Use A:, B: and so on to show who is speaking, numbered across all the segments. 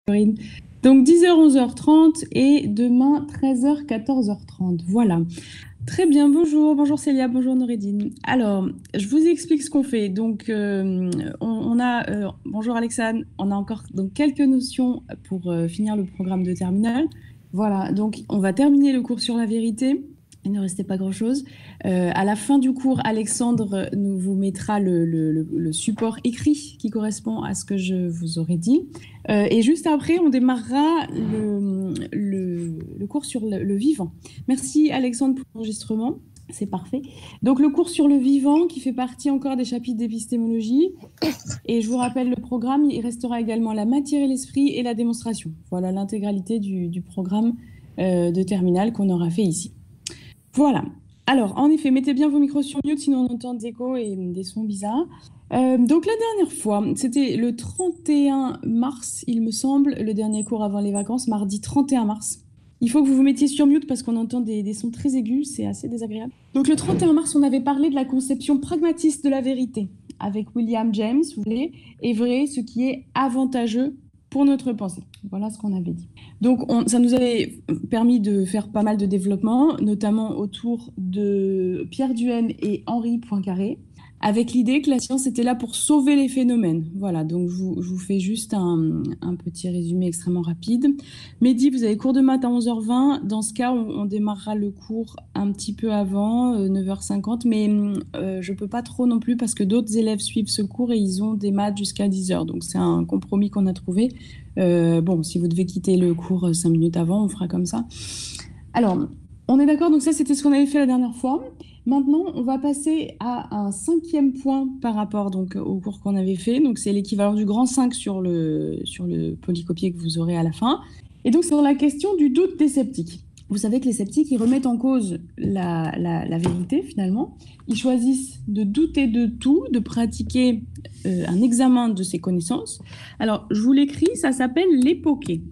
A: Corinne. Donc 10h, 11h30 et demain 13h, 14h30. Voilà. Très bien, bonjour Célia, bonjour Noureddine. Alors, je vous explique ce qu'on fait. Donc, on a, bonjour Alexandre, on a encore donc, quelques notions pour finir le programme de terminale. Voilà, donc on va terminer le cours sur la vérité. Il ne restait pas grand-chose. À la fin du cours, Alexandre nous vous mettra le support écrit qui correspond à ce que je vous aurais dit. Et juste après, on démarrera le cours sur le vivant. Merci Alexandre pour l'enregistrement. C'est parfait. Donc le cours sur le vivant qui fait partie encore des chapitres d'épistémologie. Et je vous rappelle le programme, il restera également la matière et l'esprit et la démonstration. Voilà l'intégralité du programme de terminale qu'on aura fait ici. Voilà. Alors, en effet, mettez bien vos micros sur mute, sinon on entend des échos et des sons bizarres. Donc, la dernière fois, c'était le 31 mars, il me semble, le dernier cours avant les vacances, mardi 31 mars. Il faut que vous vous mettiez sur mute parce qu'on entend des sons très aigus, c'est assez désagréable. Donc, le 31 mars, on avait parlé de la conception pragmatiste de la vérité avec William James, vous voulez, est vrai ce qui est avantageux pour notre pensée. Voilà ce qu'on avait dit. Donc, ça nous avait permis de faire pas mal de développement, notamment autour de Pierre Duhem et Henri Poincaré, avec l'idée que la science était là pour sauver les phénomènes. Voilà, donc je vous fais juste un petit résumé extrêmement rapide. Mehdi, vous avez cours de maths à 11h20. Dans ce cas, on démarrera le cours un petit peu avant, 9h50, mais je ne peux pas trop non plus parce que d'autres élèves suivent ce cours et ils ont des maths jusqu'à 10h. Donc, c'est un compromis qu'on a trouvé. Bon, si vous devez quitter le cours 5 minutes avant, on fera comme ça. Alors, on est d'accord, donc ça, c'était ce qu'on avait fait la dernière fois. Maintenant, on va passer à un 5e point par rapport donc, au cours qu'on avait fait. Donc, c'est l'équivalent du grand 5 sur le polycopier que vous aurez à la fin. Et donc, c'est dans la question du doute des sceptiques. Vous savez que les sceptiques, ils remettent en cause la vérité, finalement. Ils choisissent de douter de tout, de pratiquer un examen de ses connaissances. Alors, je vous l'écris, ça s'appelle l'époquée.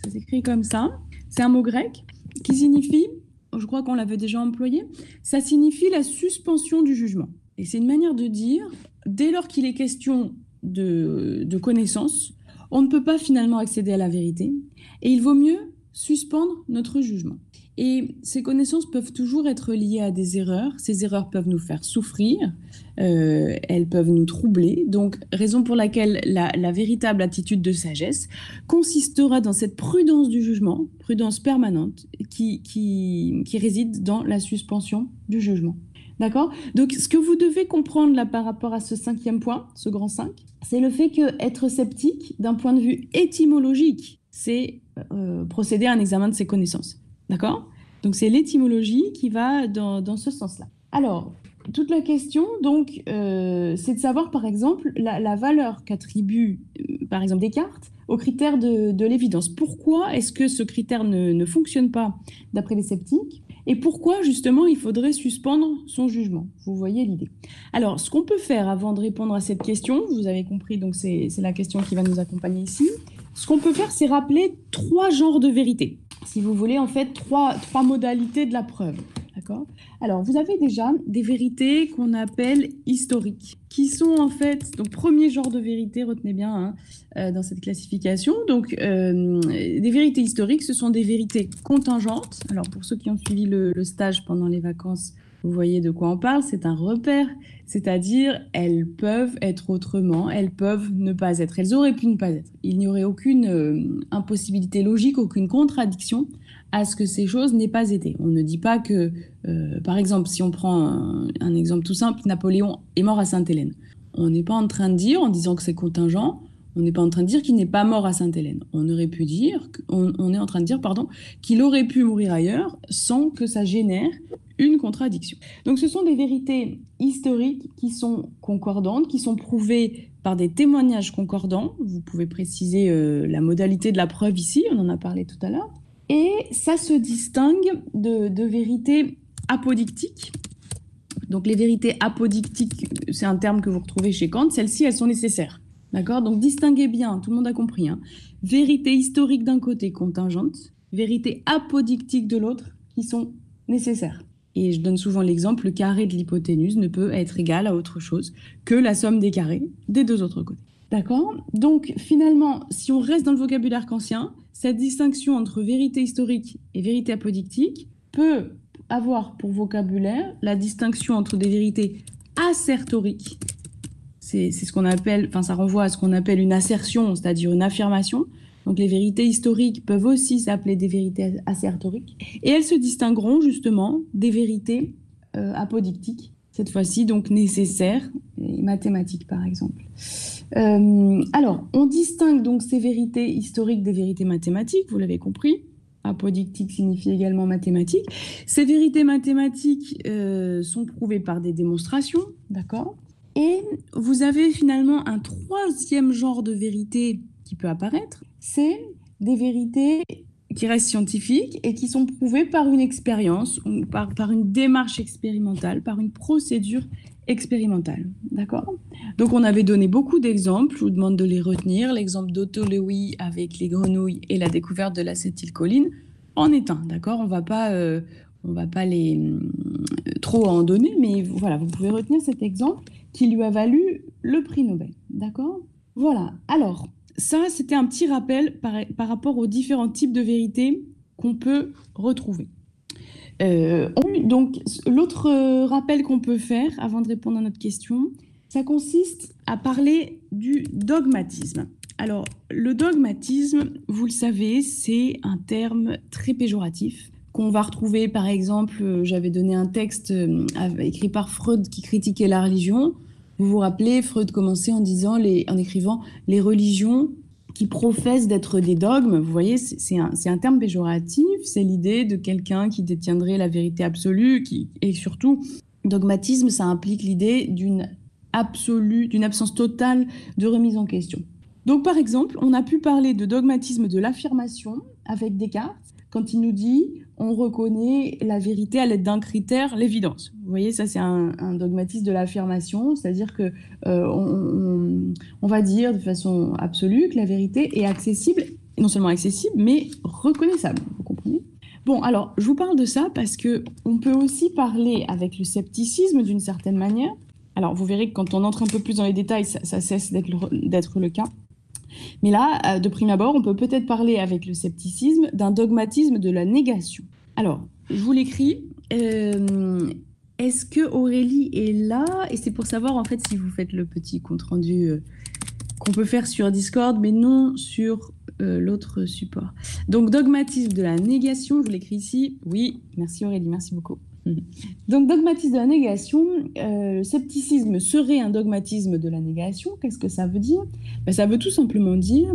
A: Ça s'écrit comme ça. C'est un mot grec qui signifie, je crois qu'on l'avait déjà employé, ça signifie la suspension du jugement. Et c'est une manière de dire, dès lors qu'il est question de connaissance, on ne peut pas finalement accéder à la vérité. Et il vaut mieux suspendre notre jugement. Et ces connaissances peuvent toujours être liées à des erreurs. Ces erreurs peuvent nous faire souffrir, elles peuvent nous troubler. Donc, raison pour laquelle la véritable attitude de sagesse consistera dans cette prudence du jugement, prudence permanente, qui réside dans la suspension du jugement. D'accord? Donc, ce que vous devez comprendre là par rapport à ce 5e point, ce grand 5, c'est le fait qu'être sceptique, d'un point de vue étymologique, c'est procéder à un examen de ses connaissances. D'accord? Donc, c'est l'étymologie qui va dans ce sens-là. Alors, toute la question, donc, c'est de savoir, par exemple, la valeur qu'attribue, par exemple, Descartes au critère de l'évidence. Pourquoi est-ce que ce critère ne fonctionne pas d'après les sceptiques? Et pourquoi, justement, il faudrait suspendre son jugement? Vous voyez l'idée. Alors, ce qu'on peut faire avant de répondre à cette question, vous avez compris, donc c'est la question qui va nous accompagner ici. Ce qu'on peut faire, c'est rappeler 3 genres de vérité. Si vous voulez, en fait, trois modalités de la preuve. D'accord? Alors, vous avez déjà des vérités qu'on appelle historiques, qui sont en fait, donc premier genre de vérité, retenez bien dans cette classification. Donc, des vérités historiques, ce sont des vérités contingentes. Alors, pour ceux qui ont suivi le stage pendant les vacances, vous voyez de quoi on parle, c'est un repère, c'est-à-dire elles peuvent être autrement, elles peuvent ne pas être, elles auraient pu ne pas être. Il n'y aurait aucune impossibilité logique, aucune contradiction à ce que ces choses n'aient pas été. On ne dit pas que, par exemple, si on prend un exemple tout simple, Napoléon est mort à Sainte-Hélène. On n'est pas en train de dire, en disant que c'est contingent, on n'est pas en train de dire qu'il n'est pas mort à Sainte-Hélène. On aurait pu dire, on est en train de dire, pardon, qu'il aurait pu mourir ailleurs sans que ça génère une contradiction. Donc ce sont des vérités historiques qui sont concordantes, qui sont prouvées par des témoignages concordants. Vous pouvez préciser la modalité de la preuve ici, on en a parlé tout à l'heure. Et ça se distingue de vérités apodictiques. Donc les vérités apodictiques, c'est un terme que vous retrouvez chez Kant. Celles-ci, elles sont nécessaires. D'accord? Donc distinguez bien, tout le monde a compris. Vérité historique d'un côté, contingente. Vérité apodictique de l'autre, qui sont nécessaires. Et je donne souvent l'exemple, le carré de l'hypoténuse ne peut être égal à autre chose que la somme des carrés des 2 autres côtés. D'accord? Donc, finalement, si on reste dans le vocabulaire kantien, cette distinction entre vérité historique et vérité apodictique peut avoir pour vocabulaire la distinction entre des vérités assertoriques. C'est ce qu'on appelle, enfin, ça renvoie à ce qu'on appelle une assertion, c'est-à-dire une affirmation. Donc, les vérités historiques peuvent aussi s'appeler des vérités assertoriques. Et elles se distingueront justement des vérités apodictiques, cette fois-ci donc nécessaires et mathématiques, par exemple. Alors, on distingue donc ces vérités historiques des vérités mathématiques, vous l'avez compris. Apodictique signifie également mathématique. Ces vérités mathématiques sont prouvées par des démonstrations, d'accord? Et vous avez finalement un troisième genre de vérité qui peut apparaître, c'est des vérités qui restent scientifiques et qui sont prouvées par une expérience, ou par une démarche expérimentale, par une procédure expérimentale. D'accord? Donc, on avait donné beaucoup d'exemples. Je vous demande de les retenir. L'exemple d'Otto Loewi avec les grenouilles et la découverte de l'acétylcholine en est un. D'accord? On va pas les trop en donner, mais voilà, vous pouvez retenir cet exemple qui lui a valu le prix Nobel. D'accord? Voilà. Alors, ça, c'était un petit rappel par rapport aux différents types de vérités qu'on peut retrouver. Donc, l'autre rappel qu'on peut faire avant de répondre à notre question, ça consiste à parler du dogmatisme. Alors, le dogmatisme, vous le savez, c'est un terme très péjoratif qu'on va retrouver, par exemple, j'avais donné un texte écrit par Freud qui critiquait la religion. Vous vous rappelez, Freud commençait en écrivant les religions qui professent d'être des dogmes. Vous voyez, c'est un terme péjoratif, c'est l'idée de quelqu'un qui détiendrait la vérité absolue, et surtout, dogmatisme, ça implique l'idée d'une absence totale de remise en question. Donc, par exemple, on a pu parler de dogmatisme de l'affirmation avec Descartes, quand il nous dit on reconnaît la vérité à l'aide d'un critère, l'évidence. Vous voyez, ça c'est un dogmatisme de l'affirmation, c'est-à-dire que on va dire de façon absolue que la vérité est accessible, non seulement accessible, mais reconnaissable. Vous comprenez? Bon, alors, je vous parle de ça parce qu'on peut aussi parler avec le scepticisme d'une certaine manière. Alors, vous verrez que quand on entre un peu plus dans les détails, ça cesse d'être le cas. Mais là, de prime abord, on peut peut-être parler avec le scepticisme d'un dogmatisme de la négation. Alors, je vous l'écris. Est-ce que Aurélie est là? Et c'est pour savoir, en fait, si vous faites le petit compte-rendu qu'on peut faire sur Discord, mais non sur l'autre support. Donc, dogmatisme de la négation, je vous l'écris ici. Oui, merci Aurélie, merci beaucoup. Donc, dogmatisme de la négation, le scepticisme serait un dogmatisme de la négation. Qu'est-ce que ça veut dire? Ça veut tout simplement dire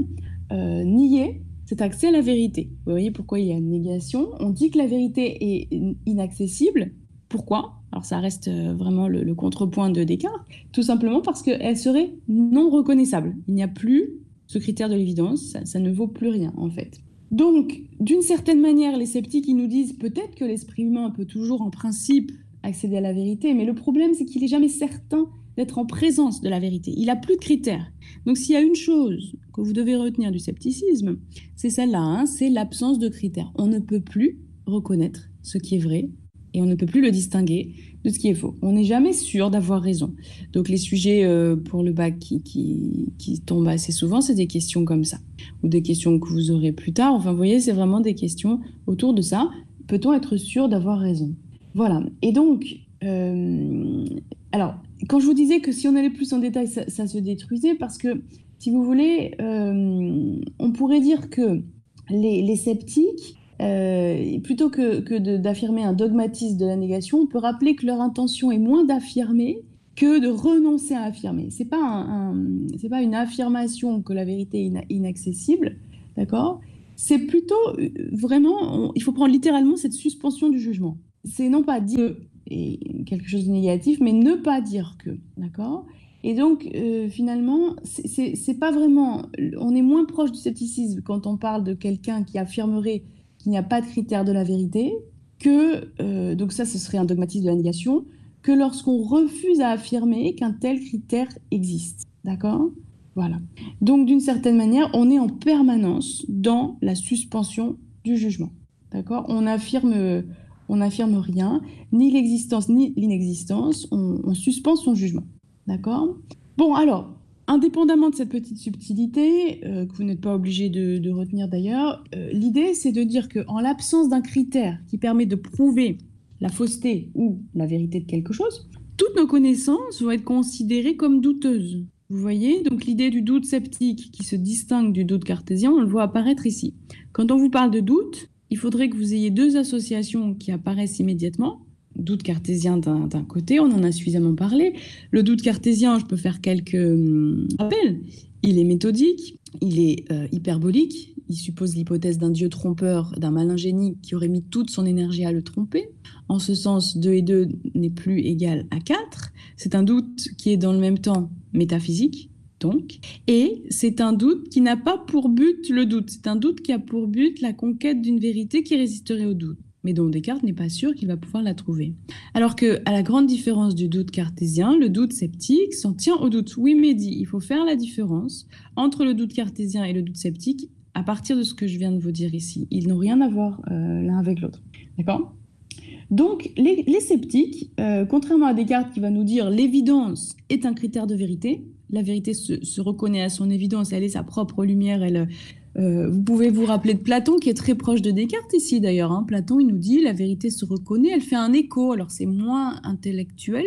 A: nier cet accès à la vérité. Vous voyez pourquoi il y a une négation? On dit que la vérité est inaccessible. Pourquoi? Alors, ça reste vraiment le contrepoint de Descartes, tout simplement parce qu'elle serait non reconnaissable. Il n'y a plus ce critère de l'évidence, ça ne vaut plus rien, en fait. Donc, d'une certaine manière, les sceptiques, ils nous disent peut-être que l'esprit humain peut toujours, en principe, accéder à la vérité, mais le problème, c'est qu'il n'est jamais certain d'être en présence de la vérité. Il n'a plus de critères. Donc, s'il y a une chose que vous devez retenir du scepticisme, c'est celle-là, hein, c'est l'absence de critères. On ne peut plus reconnaître ce qui est vrai et on ne peut plus le distinguer de ce qui est faux. On n'est jamais sûr d'avoir raison. Donc, les sujets pour le bac qui tombent assez souvent, c'est des questions comme ça, ou des questions que vous aurez plus tard. Enfin, vous voyez, c'est vraiment des questions autour de ça. Peut-on être sûr d'avoir raison? Voilà. Et donc, alors, quand je vous disais que si on allait plus en détail, ça se détruisait parce que, si vous voulez, on pourrait dire que les sceptiques, plutôt que d'affirmer un dogmatisme de la négation, on peut rappeler que leur intention est moins d'affirmer que de renoncer à affirmer. C'est pas une affirmation que la vérité est inaccessible, d'accord? C'est plutôt vraiment, il faut prendre littéralement cette suspension du jugement. C'est non pas dire quelque chose de négatif, mais ne pas dire que, d'accord? Et donc, finalement, c'est pas vraiment... On est moins proche du scepticisme quand on parle de quelqu'un qui affirmerait qu'il n'y a pas de critère de la vérité, donc ça, ce serait un dogmatisme de la négation, que lorsqu'on refuse à affirmer qu'un tel critère existe. D'accord? Voilà. Donc, d'une certaine manière, on est en permanence dans la suspension du jugement. D'accord? On n'affirme rien, ni l'existence ni l'inexistence, on suspend son jugement. D'accord? Bon, alors, indépendamment de cette petite subtilité, que vous n'êtes pas obligé de retenir d'ailleurs, l'idée c'est de dire qu'en l'absence d'un critère qui permet de prouver la fausseté ou la vérité de quelque chose, toutes nos connaissances vont être considérées comme douteuses. Vous voyez, donc l'idée du doute sceptique qui se distingue du doute cartésien, on le voit apparaître ici. Quand on vous parle de doute, il faudrait que vous ayez deux associations qui apparaissent immédiatement. Doute cartésien d'un côté, on en a suffisamment parlé. Le doute cartésien, je peux faire quelques rappels. Il est méthodique, il est hyperbolique, il suppose l'hypothèse d'un dieu trompeur, d'un malin génie qui aurait mis toute son énergie à le tromper. En ce sens, 2 et 2 n'est plus égal à 4. C'est un doute qui est dans le même temps métaphysique, donc, et c'est un doute qui n'a pas pour but le doute. C'est un doute qui a pour but la conquête d'une vérité qui résisterait au doute, mais dont Descartes n'est pas sûr qu'il va pouvoir la trouver. Alors que, à la grande différence du doute cartésien, le doute sceptique s'en tient au doute. Oui, mais dit, il faut faire la différence entre le doute cartésien et le doute sceptique à partir de ce que je viens de vous dire ici. Ils n'ont rien à voir l'un avec l'autre. D'accord ? Donc, les sceptiques, contrairement à Descartes qui va nous dire l'évidence est un critère de vérité, la vérité se reconnaît à son évidence, elle est sa propre lumière, vous pouvez vous rappeler de Platon qui est très proche de Descartes ici d'ailleurs. Hein. Platon, il nous dit la vérité se reconnaît, elle fait un écho. Alors c'est moins intellectuel,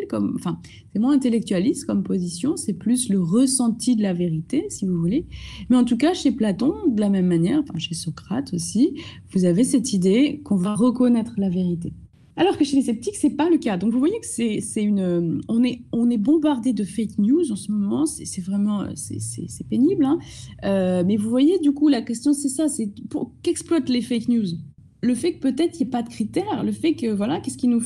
A: c'est moins intellectualiste comme position, c'est plus le ressenti de la vérité, si vous voulez. Mais en tout cas, chez Platon, de la même manière, chez Socrate aussi, vous avez cette idée qu'on va reconnaître la vérité. Alors que chez les sceptiques, c'est pas le cas. Donc vous voyez que on est bombardé de fake news en ce moment. C'est vraiment c'est pénible. Hein. Mais vous voyez, du coup, la question c'est ça, c'est pour qu'exploitent les fake news. Le fait que peut-être il n'y ait pas de critères, le fait que voilà, qu'est-ce qui nous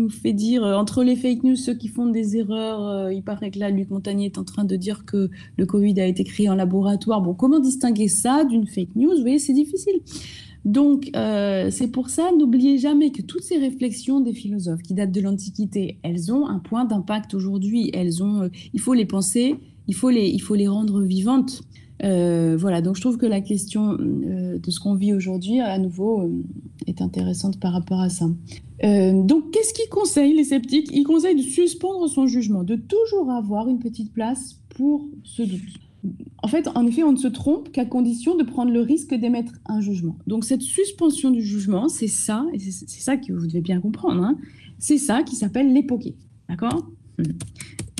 A: fait dire entre les fake news, ceux qui font des erreurs. Il paraît que là, Luc Montagnier est en train de dire que le Covid a été créé en laboratoire. Bon, comment distinguer ça d'une fake news? Vous voyez, c'est difficile. Donc, c'est pour ça, n'oubliez jamais que toutes ces réflexions des philosophes qui datent de l'Antiquité, elles ont un point d'impact aujourd'hui. Il faut les penser, il faut les rendre vivantes. Voilà, donc je trouve que la question de ce qu'on vit aujourd'hui, à nouveau, est intéressante par rapport à ça. Donc, qu'est-ce qu'ils conseillent, les sceptiques? Ils conseillent de suspendre son jugement, de toujours avoir une petite place pour ce doute. En fait, en effet, on ne se trompe qu'à condition de prendre le risque d'émettre un jugement. Donc, cette suspension du jugement, c'est ça, et c'est ça que vous devez bien comprendre, hein, c'est ça qui s'appelle l'époquer. D'accord ?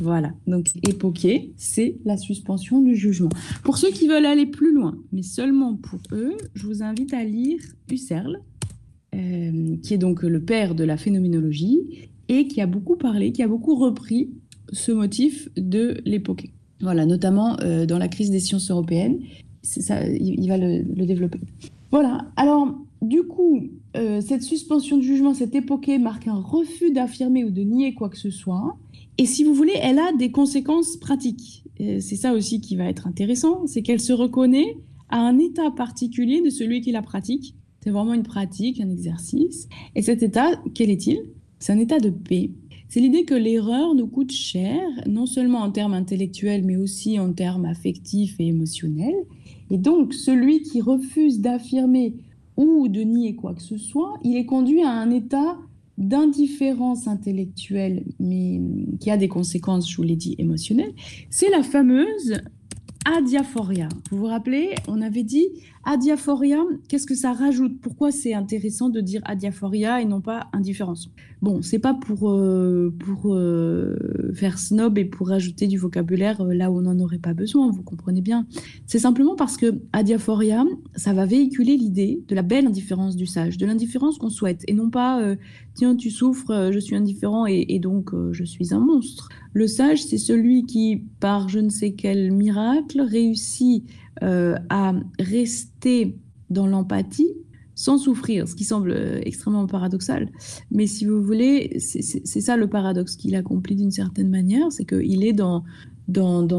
A: Voilà. Donc, époquer, c'est la suspension du jugement. Pour ceux qui veulent aller plus loin, mais seulement pour eux, je vous invite à lire Husserl, qui est donc le père de la phénoménologie, et qui a beaucoup parlé, qui a beaucoup repris ce motif de l'époquer. Voilà, notamment dans la crise des sciences européennes. C'est ça, il va le développer. Voilà, alors du coup, cette suspension du jugement, cette époquée marque un refus d'affirmer ou de nier quoi que ce soit. Et si vous voulez, elle a des conséquences pratiques. C'est ça aussi qui va être intéressant, c'est qu'elle se reconnaît à un état particulier de celui qui la pratique. C'est vraiment une pratique, un exercice. Et cet état, quel est-il? C'est un état de paix. C'est l'idée que l'erreur nous coûte cher, non seulement en termes intellectuels, mais aussi en termes affectifs et émotionnels. Et donc, celui qui refuse d'affirmer ou de nier quoi que ce soit, il est conduit à un état d'indifférence intellectuelle, mais qui a des conséquences, je vous l'ai dit, émotionnelles. C'est la fameuse adiaphoria. Vous vous rappelez, on avait dit adiaphoria, qu'est-ce que ça rajoute? Pourquoi c'est intéressant de dire adiaphoria et non pas indifférence? Bon, c'est pas pour faire snob et pour rajouter du vocabulaire là où on n'en aurait pas besoin, vous comprenez bien. C'est simplement parce que adiaphoria, ça va véhiculer l'idée de la belle indifférence du sage, de l'indifférence qu'on souhaite, et non pas tiens, tu souffres, je suis indifférent et donc je suis un monstre. Le sage, c'est celui qui, par je ne sais quel miracle, réussit à rester dans l'empathie sans souffrir, ce qui semble extrêmement paradoxal. Mais si vous voulez, c'est ça le paradoxe qu'il accomplit d'une certaine manière, c'est qu'il est dans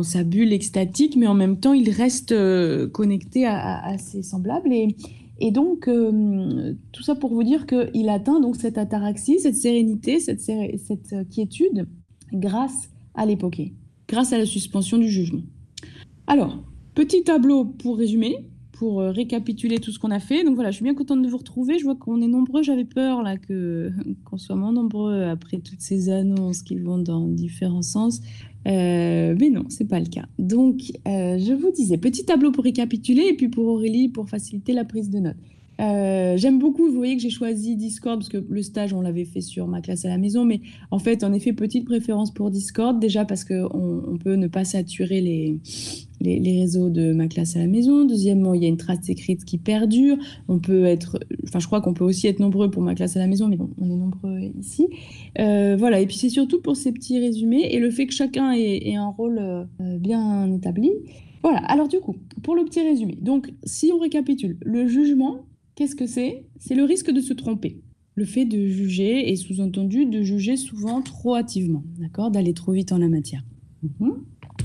A: sa bulle extatique, mais en même temps, il reste connecté à ses semblables. Et donc, tout ça pour vous dire qu'il atteint donc cette ataraxie, cette sérénité, cette quiétude, grâce à l'époquée, grâce à la suspension du jugement. Alors, petit tableau pour résumer, pour récapituler tout ce qu'on a fait. Donc voilà, je suis bien contente de vous retrouver. Je vois qu'on est nombreux. J'avais peur là qu'on soit moins nombreux après toutes ces annonces qui vont dans différents sens. Mais non, c'est pas le cas. Donc, je vous disais, petit tableau pour récapituler et puis pour Aurélie, pour faciliter la prise de notes. J'aime beaucoup, vous voyez que j'ai choisi Discord parce que le stage, on l'avait fait sur ma classe à la maison, mais en fait, en effet, petite préférence pour Discord, déjà parce qu'on peut ne pas saturer les réseaux de ma classe à la maison. Deuxièmement, il y a une trace écrite qui perdure. On peut être, enfin, je crois qu'on peut aussi être nombreux pour ma classe à la maison, mais bon, on est nombreux ici. Voilà, et puis c'est surtout pour ces petits résumés et le fait que chacun ait un rôle bien établi. Voilà, alors du coup, pour le petit résumé, donc si on récapitule, le jugement, qu'est-ce que c'est? C'est le risque de se tromper. Le fait de juger et sous-entendu de juger souvent trop hâtivement, d'accord? D'aller trop vite en la matière. Mhm.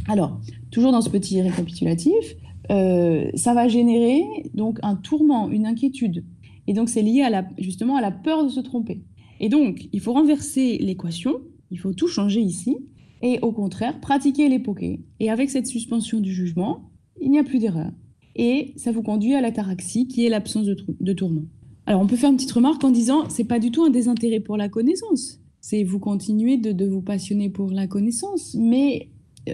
A: Alors, toujours dans ce petit récapitulatif, ça va générer donc un tourment, une inquiétude. Et donc, c'est lié justement à la peur de se tromper. Et donc, il faut renverser l'équation, il faut tout changer ici, et au contraire, pratiquer les pokés. Et avec cette suspension du jugement, il n'y a plus d'erreur. Et ça vous conduit à l'ataraxie, qui est l'absence de tourment. Alors, on peut faire une petite remarque en disant, c'est pas du tout un désintérêt pour la connaissance. C'est vous continuez de vous passionner pour la connaissance, mais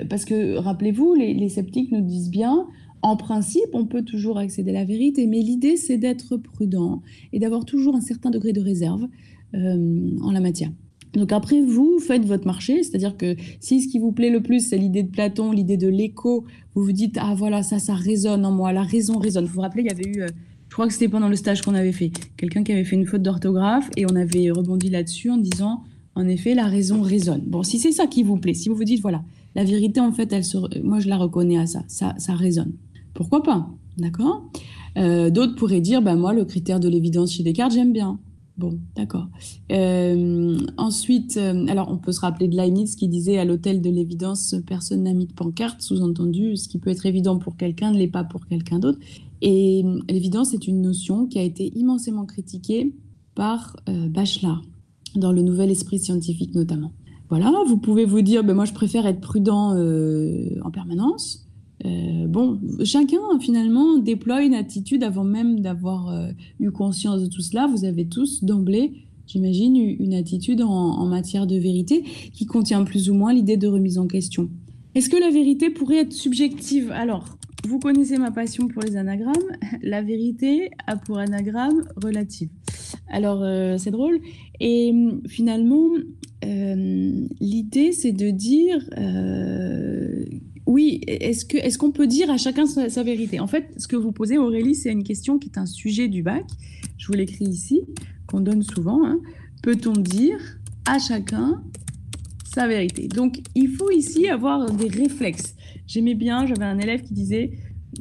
A: parce que, rappelez-vous, les sceptiques nous disent bien, en principe, on peut toujours accéder à la vérité, mais l'idée, c'est d'être prudent et d'avoir toujours un certain degré de réserve en la matière. Donc après, vous faites votre marché, c'est-à-dire que si ce qui vous plaît le plus, c'est l'idée de Platon, l'idée de l'écho, vous vous dites, ah voilà, ça résonne en moi, la raison résonne. Vous vous rappelez, il y avait eu, je crois que c'était pendant le stage qu'on avait fait, quelqu'un qui avait fait une faute d'orthographe et on avait rebondi là-dessus en disant, en effet, la raison résonne. Bon, si c'est ça qui vous plaît, si vous vous dites, voilà, la vérité, en fait, moi, je la reconnais à ça résonne. Pourquoi pas, d'accord? D'autres pourraient dire, bah, moi, le critère de l'évidence chez Descartes, j'aime bien. Bon, d'accord. Ensuite, alors on peut se rappeler de Leibniz qui disait à l'hôtel de l'évidence, personne n'a mis de pancarte, sous-entendu, ce qui peut être évident pour quelqu'un ne l'est pas pour quelqu'un d'autre. Et l'évidence est une notion qui a été immensément critiquée par Bachelard, dans le Nouvel Esprit scientifique notamment. Voilà, vous pouvez vous dire, ben moi je préfère être prudent en permanence. Bon, chacun finalement déploie une attitude avant même d'avoir eu conscience de tout cela. Vous avez tous d'emblée, j'imagine, une attitude en matière de vérité qui contient plus ou moins l'idée de remise en question. Est-ce que la vérité pourrait être subjective? Alors, vous connaissez ma passion pour les anagrammes. La vérité a pour anagramme relative. Alors, c'est drôle. Et finalement, l'idée, c'est de dire oui, est-ce qu'on peut dire à chacun sa vérité? En fait, ce que vous posez, Aurélie, c'est une question qui est un sujet du bac. Je vous l'écris ici, qu'on donne souvent. Hein. Peut-on dire à chacun sa vérité? Donc, il faut ici avoir des réflexes. J'aimais bien, j'avais un élève qui disait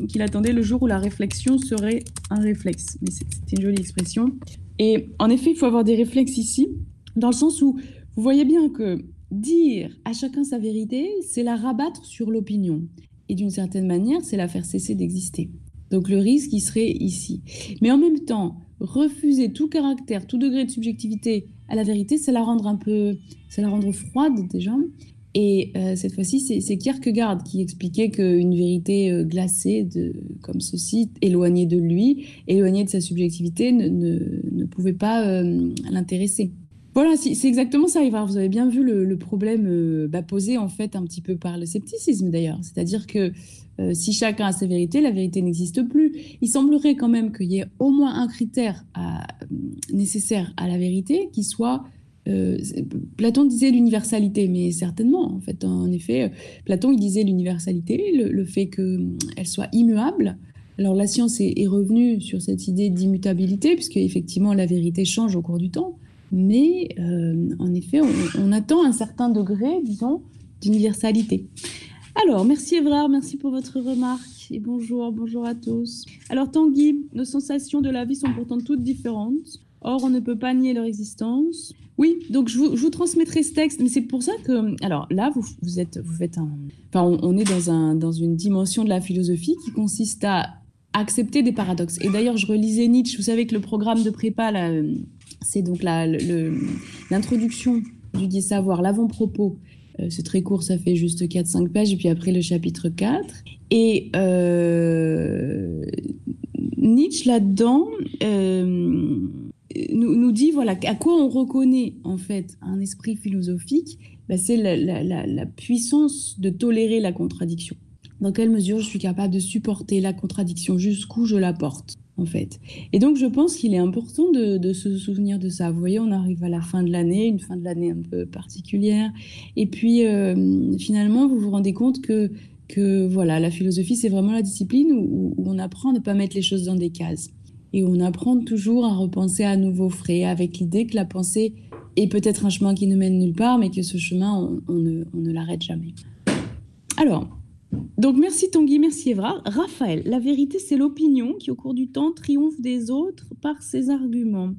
A: qu'il attendait le jour où la réflexion serait un réflexe. Mais c'était une jolie expression. Et en effet, il faut avoir des réflexes ici, dans le sens où vous voyez bien que dire à chacun sa vérité, c'est la rabattre sur l'opinion. Et d'une certaine manière, c'est la faire cesser d'exister. Donc le risque, il serait ici. Mais en même temps, refuser tout caractère, tout degré de subjectivité à la vérité, c'est la rendre froide déjà. Et cette fois-ci, c'est Kierkegaard qui expliquait qu'une vérité glacée, comme ceci, éloignée de lui, éloignée de sa subjectivité, ne pouvait pas l'intéresser. Voilà, c'est exactement ça, Ivar. Vous avez bien vu le problème posé en fait un petit peu par le scepticisme d'ailleurs. C'est-à-dire que si chacun a sa vérité, la vérité n'existe plus. Il semblerait quand même qu'il y ait au moins un critère nécessaire à la vérité qui soit Platon disait l'universalité, mais certainement, en fait, en effet, Platon, il disait l'universalité, le fait qu'elle soit immuable. Alors, la science est revenue sur cette idée d'immutabilité, puisque effectivement, la vérité change au cours du temps. Mais, en effet, on attend un certain degré, disons, d'universalité. Alors, merci Évrard, merci pour votre remarque. Et bonjour à tous. Alors, Tanguy, nos sensations de la vie sont pourtant toutes différentes. Or, on ne peut pas nier leur existence. Oui, donc je vous transmettrai ce texte, mais c'est pour ça que, alors là, vous faites enfin, on est dans une dimension de la philosophie qui consiste à accepter des paradoxes. Et d'ailleurs, je relisais Nietzsche. Vous savez que le programme de prépa, là, c'est donc l'introduction du dit savoir, l'avant-propos. C'est très court, ça fait juste 4-5 pages, et puis après le chapitre 4. Et Nietzsche, là-dedans, nous dit voilà, à quoi on reconnaît en fait un esprit philosophique, bah, c'est la puissance de tolérer la contradiction. Dans quelle mesure je suis capable de supporter la contradiction, jusqu'où je la porte, en fait. Et donc, je pense qu'il est important de se souvenir de ça. Vous voyez, on arrive à la fin de l'année, une fin de l'année un peu particulière. Et puis, finalement, vous vous rendez compte que voilà, la philosophie, c'est vraiment la discipline où on apprend à ne pas mettre les choses dans des cases. Et où on apprend toujours à repenser à nouveau frais, avec l'idée que la pensée est peut-être un chemin qui ne mène nulle part, mais que ce chemin, on ne l'arrête jamais. Alors, donc merci Tanguy, merci Evra. Raphaël, la vérité, c'est l'opinion qui, au cours du temps, triomphe des autres par ses arguments.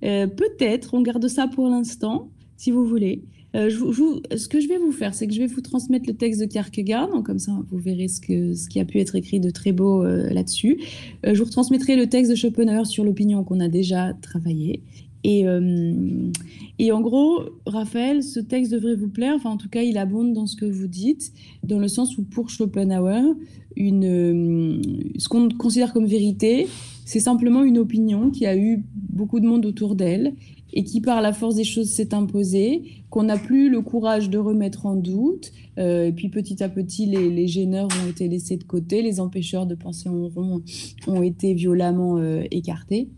A: Peut-être, on garde ça pour l'instant, si vous voulez. Ce que je vais vous faire, c'est que je vais vous transmettre le texte de Kierkegaard, donc comme ça vous verrez ce qui a pu être écrit de très beau là-dessus. Je vous retransmettrai le texte de Schopenhauer sur l'opinion qu'on a déjà travaillé. Et en gros, Raphaël, ce texte devrait vous plaire. Enfin, en tout cas, il abonde dans ce que vous dites, dans le sens où pour Schopenhauer, ce qu'on considère comme vérité, c'est simplement une opinion qui a eu beaucoup de monde autour d'elle et qui, par la force des choses, s'est imposée, qu'on n'a plus le courage de remettre en doute. Et puis, petit à petit, les gêneurs ont été laissés de côté, les empêcheurs de penser en rond ont été violemment écartés.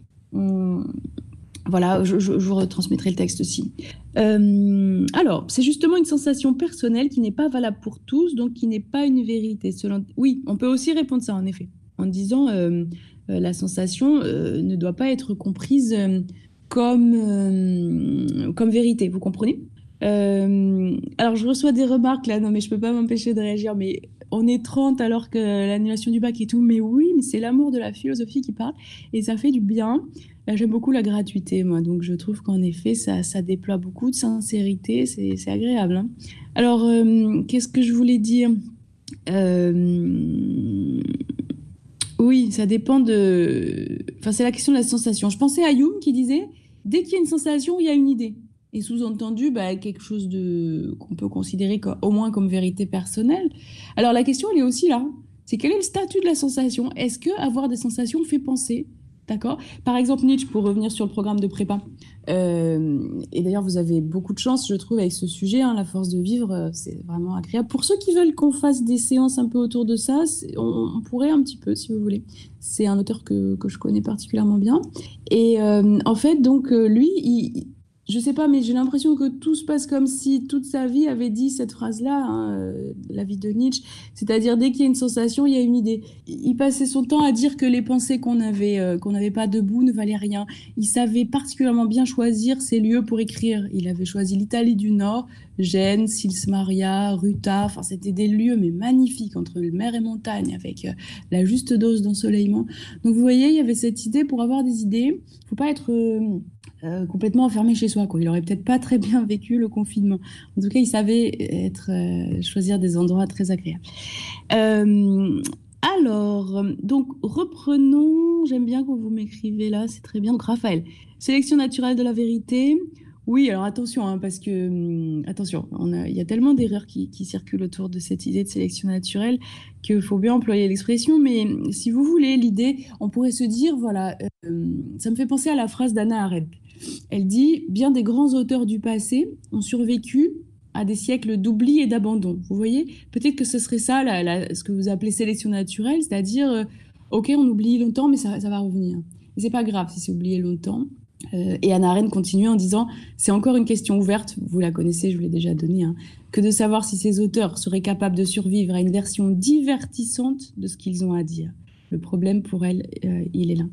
A: Voilà, je vous retransmettrai le texte aussi. Alors, c'est justement une sensation personnelle qui n'est pas valable pour tous, donc qui n'est pas une vérité. Oui, on peut aussi répondre ça, en effet, en disant la sensation ne doit pas être comprise comme vérité, vous comprenez? Alors, je reçois des remarques là, non mais je peux pas m'empêcher de réagir, mais on est 30 alors que l'annulation du bac et tout, mais oui, mais c'est l'amour de la philosophie qui parle, et ça fait du bien. Là, j'aime beaucoup la gratuité, moi, donc je trouve qu'en effet, ça déploie beaucoup de sincérité, c'est agréable, hein. Alors, qu'est-ce que je voulais dire? Oui, ça dépend de... Enfin, c'est la question de la sensation. Je pensais à Hume qui disait, dès qu'il y a une sensation, il y a une idée. Et sous-entendu, bah, quelque chose qu'on peut considérer au moins comme vérité personnelle. Alors, la question, elle est aussi là. C'est quel est le statut de la sensation? Est-ce que avoir des sensations fait penser? D'accord? Par exemple, Nietzsche, pour revenir sur le programme de prépa. Et d'ailleurs, vous avez beaucoup de chance, je trouve, avec ce sujet, hein, la force de vivre, c'est vraiment agréable. Pour ceux qui veulent qu'on fasse des séances un peu autour de ça, on pourrait un petit peu, si vous voulez. C'est un auteur que je connais particulièrement bien. Et en fait, donc, lui, je sais pas, mais j'ai l'impression que tout se passe comme si toute sa vie avait dit cette phrase-là, hein, la vie de Nietzsche, c'est-à-dire dès qu'il y a une sensation, il y a une idée. Il passait son temps à dire que les pensées qu'on n'avait pas debout ne valaient rien. Il savait particulièrement bien choisir ses lieux pour écrire. Il avait choisi l'Italie du Nord, Gênes, Sils Maria, Ruta, enfin c'était des lieux mais magnifiques entre mer et montagne avec la juste dose d'ensoleillement. Donc vous voyez, il y avait cette idée pour avoir des idées, il faut pas être complètement enfermé chez soi, quoi. Il aurait peut-être pas très bien vécu le confinement. En tout cas, il savait choisir des endroits très agréables. Alors, donc reprenons. J'aime bien quand vous m'écrivez là, c'est très bien. Donc Raphaël, sélection naturelle de la vérité. Oui, alors attention, hein, parce que attention, il y a tellement d'erreurs qui circulent autour de cette idée de sélection naturelle qu'il faut bien employer l'expression. Mais si vous voulez, l'idée, on pourrait se dire, voilà, ça me fait penser à la phrase d'Hannah Arendt. Elle dit, bien des grands auteurs du passé ont survécu à des siècles d'oubli et d'abandon. Vous voyez, peut-être que ce serait ça, ce que vous appelez sélection naturelle, c'est-à-dire, ok, on oublie longtemps, mais ça va revenir. Et c'est pas grave si c'est oublié longtemps. Et Hannah Arendt continue en disant, c'est encore une question ouverte, vous la connaissez, je vous l'ai déjà donnée, hein, que de savoir si ces auteurs seraient capables de survivre à une version divertissante de ce qu'ils ont à dire. Le problème pour elle, il est là.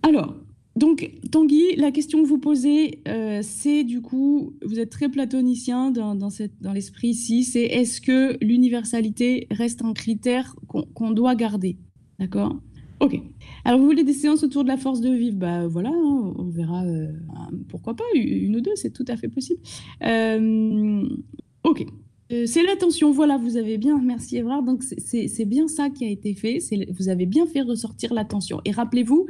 A: Alors, donc, Tanguy, la question que vous posez, c'est du coup, vous êtes très platonicien dans l'esprit ici, c'est est-ce que l'universalité reste un critère qu'on doit garder? D'accord? Ok. Alors, vous voulez des séances autour de la force de vivre? Bah voilà, hein, on verra, pourquoi pas, une ou deux, c'est tout à fait possible. Ok. C'est l'attention, voilà, vous avez bien, merci Évrard, donc c'est bien ça qui a été fait, vous avez bien fait ressortir l'attention. Et rappelez-vous,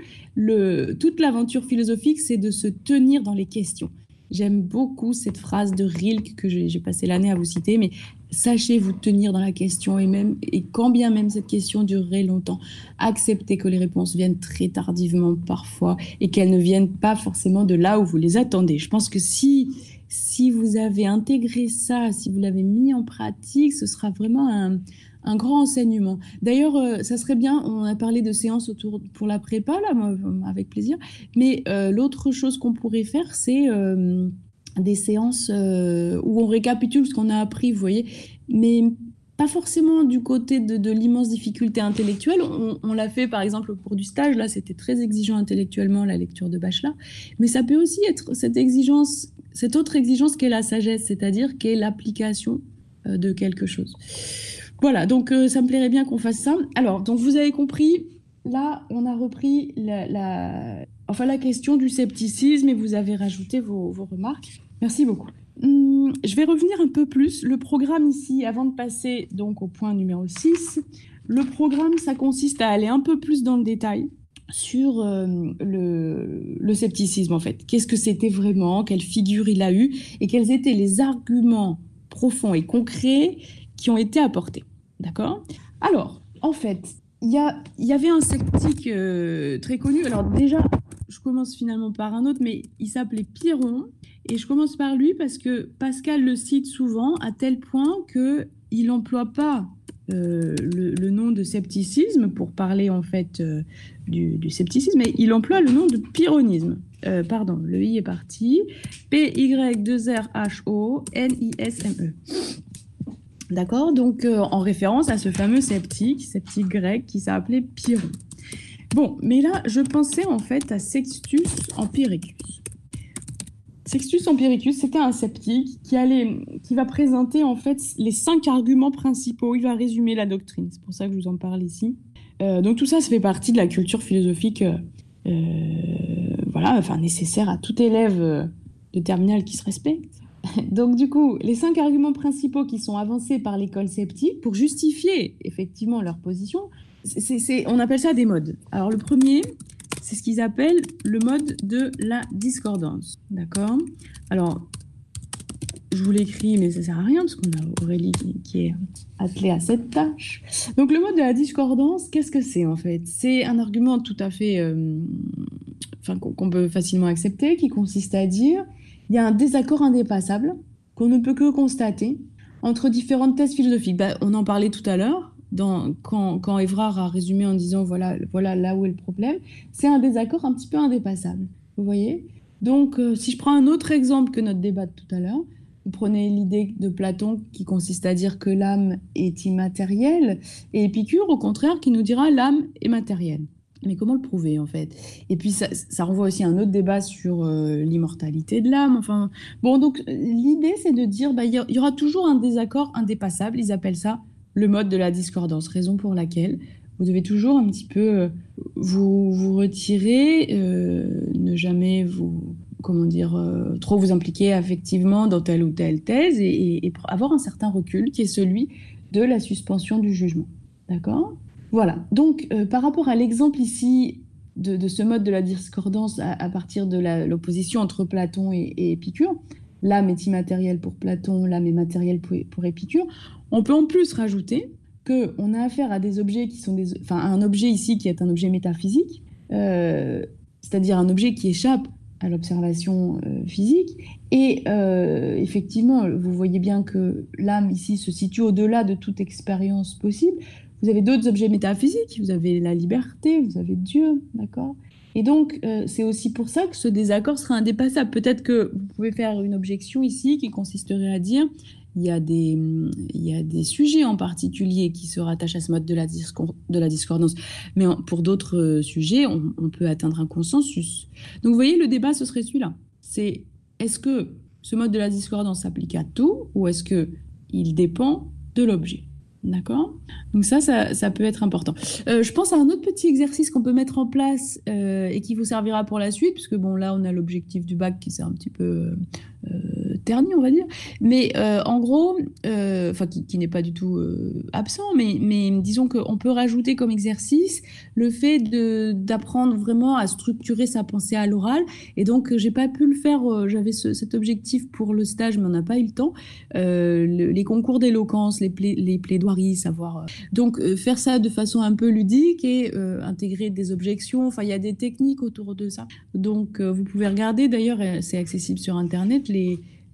A: toute l'aventure philosophique, c'est de se tenir dans les questions. J'aime beaucoup cette phrase de Rilke que j'ai passé l'année à vous citer, mais sachez vous tenir dans la question et quand bien même cette question durerait longtemps, acceptez que les réponses viennent très tardivement parfois et qu'elles ne viennent pas forcément de là où vous les attendez. Je pense que si si vous avez intégré ça, si vous l'avez mis en pratique, ce sera vraiment un grand enseignement. D'ailleurs, ça serait bien, on a parlé de séances pour la prépa, là, moi, avec plaisir, mais l'autre chose qu'on pourrait faire, c'est des séances où on récapitule ce qu'on a appris, vous voyez, mais pas forcément du côté de l'immense difficulté intellectuelle. On l'a fait, par exemple, au cours du stage, là, c'était très exigeant intellectuellement, la lecture de Bachelard, mais ça peut aussi être cette exigence, cette autre exigence qu'est la sagesse, c'est-à-dire qu'est l'application de quelque chose. Voilà, donc ça me plairait bien qu'on fasse ça. Alors, donc vous avez compris, là, on a repris enfin, la question du scepticisme et vous avez rajouté vos remarques. Merci beaucoup. Je vais revenir un peu plus. Le programme ici, avant de passer donc au point numéro 6, le programme, ça consiste à aller un peu plus dans le détail sur le scepticisme, en fait. Qu'est-ce que c'était vraiment, quelle figure il a eu et quels étaient les arguments profonds et concrets qui ont été apportés. D'accord? Alors, en fait, il y avait un sceptique très connu. Alors déjà, je commence finalement par un autre, mais il s'appelait Pyrrhon. Et je commence par lui parce que Pascal le cite souvent à tel point qu'il n'emploie pas le nom de scepticisme pour parler en fait du scepticisme, mais il emploie le nom de pyrrhonisme. Pardon, le I est parti. P-Y-2-R-H-O-N-I-S-M-E. D'accord? Donc, en référence à ce fameux sceptique grec qui s'appelait Pyrrhon. Bon, mais là, je pensais en fait à Sextus Empiricus. Sextus Empiricus, c'était un sceptique qui va présenter en fait les 5 arguments principaux. Il va résumer la doctrine. C'est pour ça que je vous en parle ici. Donc tout ça fait partie de la culture philosophique, voilà, enfin nécessaire à tout élève de terminale qui se respecte. Donc du coup, les 5 arguments principaux qui sont avancés par l'école sceptique pour justifier effectivement leur position, on appelle ça des modes. Alors le premier, c'est ce qu'ils appellent le mode de la discordance. D'accord? Alors, je vous l'écris, mais ça ne sert à rien parce qu'on a Aurélie qui est attelée à cette tâche. Donc le mode de la discordance, qu'est-ce que c'est en fait? C'est un argument tout à fait, qu'on peut facilement accepter, qui consiste à dire il y a un désaccord indépassable qu'on ne peut que constater entre différentes thèses philosophiques. On en parlait tout à l'heure, quand Évrard a résumé en disant voilà là où est le problème, c'est un désaccord un petit peu indépassable. Vous voyez? Donc, si je prends un autre exemple que notre débat de tout à l'heure, vous prenez l'idée de Platon qui consiste à dire que l'âme est immatérielle, et Épicure, au contraire, qui nous dira l'âme est matérielle. Mais comment le prouver, en fait? Et puis, ça renvoie aussi à un autre débat sur l'immortalité de l'âme. Enfin, bon, donc, l'idée, c'est de dire il y aura toujours un désaccord indépassable. Ils appellent ça le mode de la discordance. Raison pour laquelle vous devez toujours un petit peu vous retirer, ne jamais trop vous impliquer affectivement dans telle ou telle thèse et avoir un certain recul qui est celui de la suspension du jugement. D'accord? Voilà. Donc, par rapport à l'exemple ici de ce mode de la discordance à partir de l'opposition entre Platon et Épicure, l'âme est immatérielle pour Platon, l'âme est matérielle pour Épicure, on peut en plus rajouter qu'on a affaire à des objets qui sont un objet ici qui est un objet métaphysique, c'est-à-dire un objet qui échappe à l'observation physique. Et effectivement, vous voyez bien que l'âme ici se situe au-delà de toute expérience possible. Vous avez d'autres objets métaphysiques, vous avez la liberté, vous avez Dieu, d'accord? Et donc, c'est aussi pour ça que ce désaccord sera indépassable. Peut-être que vous pouvez faire une objection ici qui consisterait à dire il y a des sujets en particulier qui se rattachent à ce mode de la discordance. Mais pour d'autres sujets, on peut atteindre un consensus. Donc, vous voyez, le débat, ce serait celui-là. C'est est-ce que ce mode de la discordance s'applique à tout ou est-ce qu'il dépend de l'objet? D'accord? Donc ça peut être important. Je pense à un autre petit exercice qu'on peut mettre en place et qui vous servira pour la suite, puisque bon, là, on a l'objectif du bac qui s'est un petit peu terni, on va dire. Mais en gros, qui n'est pas du tout absent, mais disons qu'on peut rajouter comme exercice le fait d'apprendre vraiment à structurer sa pensée à l'oral. Et donc, j'ai pas pu le faire, j'avais cet objectif pour le stage, mais on n'a pas eu le temps. Les concours d'éloquence, les plaidoiries, savoir. Donc, faire ça de façon un peu ludique et intégrer des objections. Enfin, il y a des techniques autour de ça. Donc, vous pouvez regarder, d'ailleurs, c'est accessible sur Internet,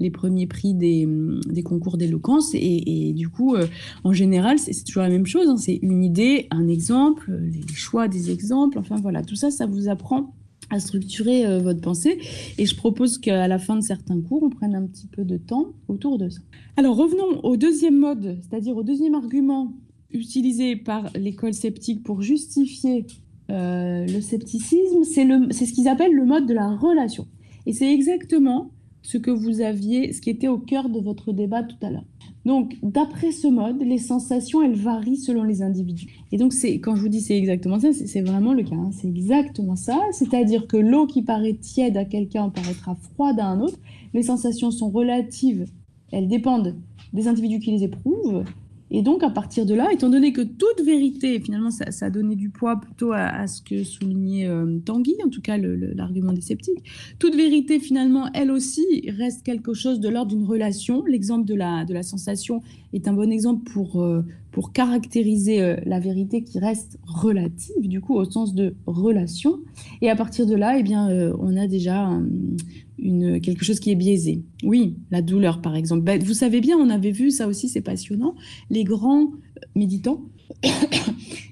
A: les premiers prix des concours d'éloquence. Et du coup, en général, c'est toujours la même chose, hein. C'est une idée, un exemple, les choix des exemples. Enfin voilà, tout ça, ça vous apprend à structurer votre pensée. Et je propose qu'à la fin de certains cours, on prenne un petit peu de temps autour de ça. Alors revenons au deuxième mode, c'est-à-dire au deuxième argument utilisé par l'école sceptique pour justifier le scepticisme, c'est ce qu'ils appellent le mode de la relation. Et c'est exactement ce qui était au cœur de votre débat tout à l'heure. Donc, d'après ce mode, les sensations, elles varient selon les individus. Et donc, quand je vous dis c'est exactement ça, c'est vraiment le cas, hein. C'est exactement ça. C'est-à-dire que l'eau qui paraît tiède à quelqu'un paraîtra froide à un autre. Les sensations sont relatives. Elles dépendent des individus qui les éprouvent. Et donc, à partir de là, étant donné que toute vérité, finalement, ça a donné du poids plutôt à ce que soulignait Tanguy, en tout cas l'argument des sceptiques, toute vérité, finalement, elle aussi, reste quelque chose de l'ordre d'une relation. L'exemple de la sensation est un bon exemple pour caractériser la vérité qui reste relative, du coup, au sens de relation. Et à partir de là, eh bien, on a déjà quelque chose qui est biaisé. Oui, la douleur, par exemple. Ben, vous savez bien, on avait vu, ça aussi, c'est passionnant, les grands méditants,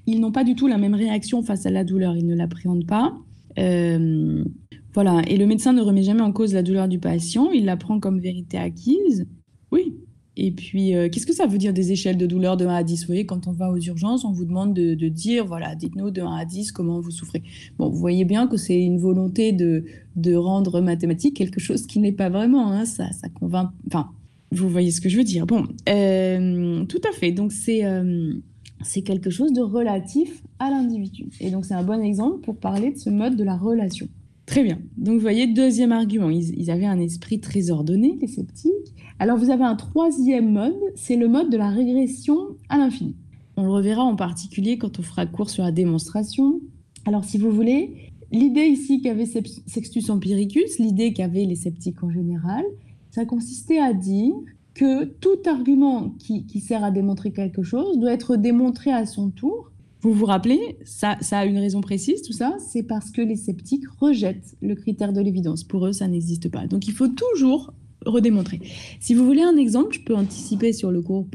A: ils n'ont pas du tout la même réaction face à la douleur, ils ne l'appréhendent pas. Voilà, et le médecin ne remet jamais en cause la douleur du patient, il la prend comme vérité acquise. Oui. Et puis, qu'est-ce que ça veut dire des échelles de douleur de 1 à 10? Vous voyez, quand on va aux urgences, on vous demande de dire, voilà, dites-nous de 1 à 10 comment vous souffrez. Bon, vous voyez bien que c'est une volonté de rendre mathématique quelque chose qui n'est pas vraiment, hein, ça convainc... Enfin, vous voyez ce que je veux dire. Bon, tout à fait. Donc, c'est quelque chose de relatif à l'individu. Et donc, c'est un bon exemple pour parler de ce mode de la relation. Très bien. Donc, vous voyez, deuxième argument, ils avaient un esprit très ordonné, les sceptiques. Alors, vous avez un troisième mode, c'est le mode de la régression à l'infini. On le reverra en particulier quand on fera cours sur la démonstration. Alors, si vous voulez, l'idée ici qu'avait Sextus Empiricus, l'idée qu'avaient les sceptiques en général, ça consistait à dire que tout argument qui sert à démontrer quelque chose doit être démontré à son tour. Vous vous rappelez, ça a une raison précise, tout ça, c'est parce que les sceptiques rejettent le critère de l'évidence. Pour eux, ça n'existe pas. Donc, il faut toujours redémontrer. Si vous voulez un exemple, je peux anticiper sur le cours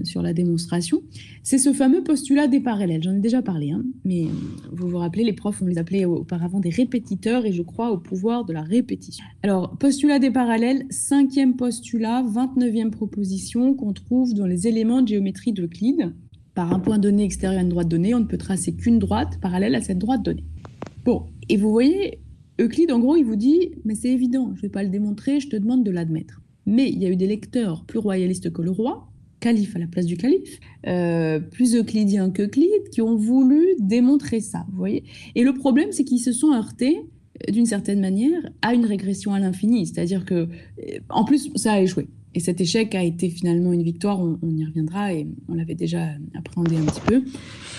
A: sur la démonstration. C'est ce fameux postulat des parallèles. J'en ai déjà parlé, hein, mais vous vous rappelez, les profs, on les appelait auparavant des répétiteurs et je crois au pouvoir de la répétition. Alors, postulat des parallèles, 5e postulat, 29e proposition qu'on trouve dans les éléments de géométrie d'Euclide. Par un point donné extérieur à une droite donnée, on ne peut tracer qu'une droite parallèle à cette droite donnée. Bon, et vous voyez, Euclide, en gros, il vous dit, mais c'est évident, je ne vais pas le démontrer, je te demande de l'admettre. Mais il y a eu des lecteurs plus royalistes que le roi, calife à la place du calife, plus euclidiens qu'Euclide, qui ont voulu démontrer ça, vous voyez. Et le problème, c'est qu'ils se sont heurtés, d'une certaine manière, à une régression à l'infini. C'est-à-dire que, en plus, ça a échoué. Et cet échec a été finalement une victoire, on y reviendra, et on l'avait déjà appréhendé un petit peu.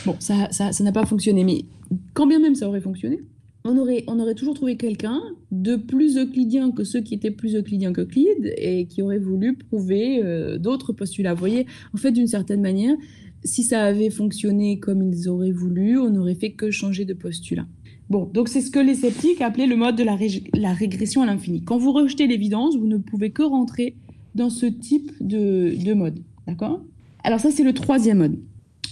A: Bon, ça n'a pas fonctionné, mais quand bien même ça aurait fonctionné, on aurait toujours trouvé quelqu'un de plus euclidien que ceux qui étaient plus euclidiens qu'Euclide et qui aurait voulu prouver d'autres postulats. Vous voyez, en fait, d'une certaine manière, si ça avait fonctionné comme ils auraient voulu, on n'aurait fait que changer de postulat. Bon, donc c'est ce que les sceptiques appelaient le mode de la régression à l'infini. Quand vous rejetez l'évidence, vous ne pouvez que rentrer dans ce type de mode, d'accord? Alors ça, c'est le troisième mode.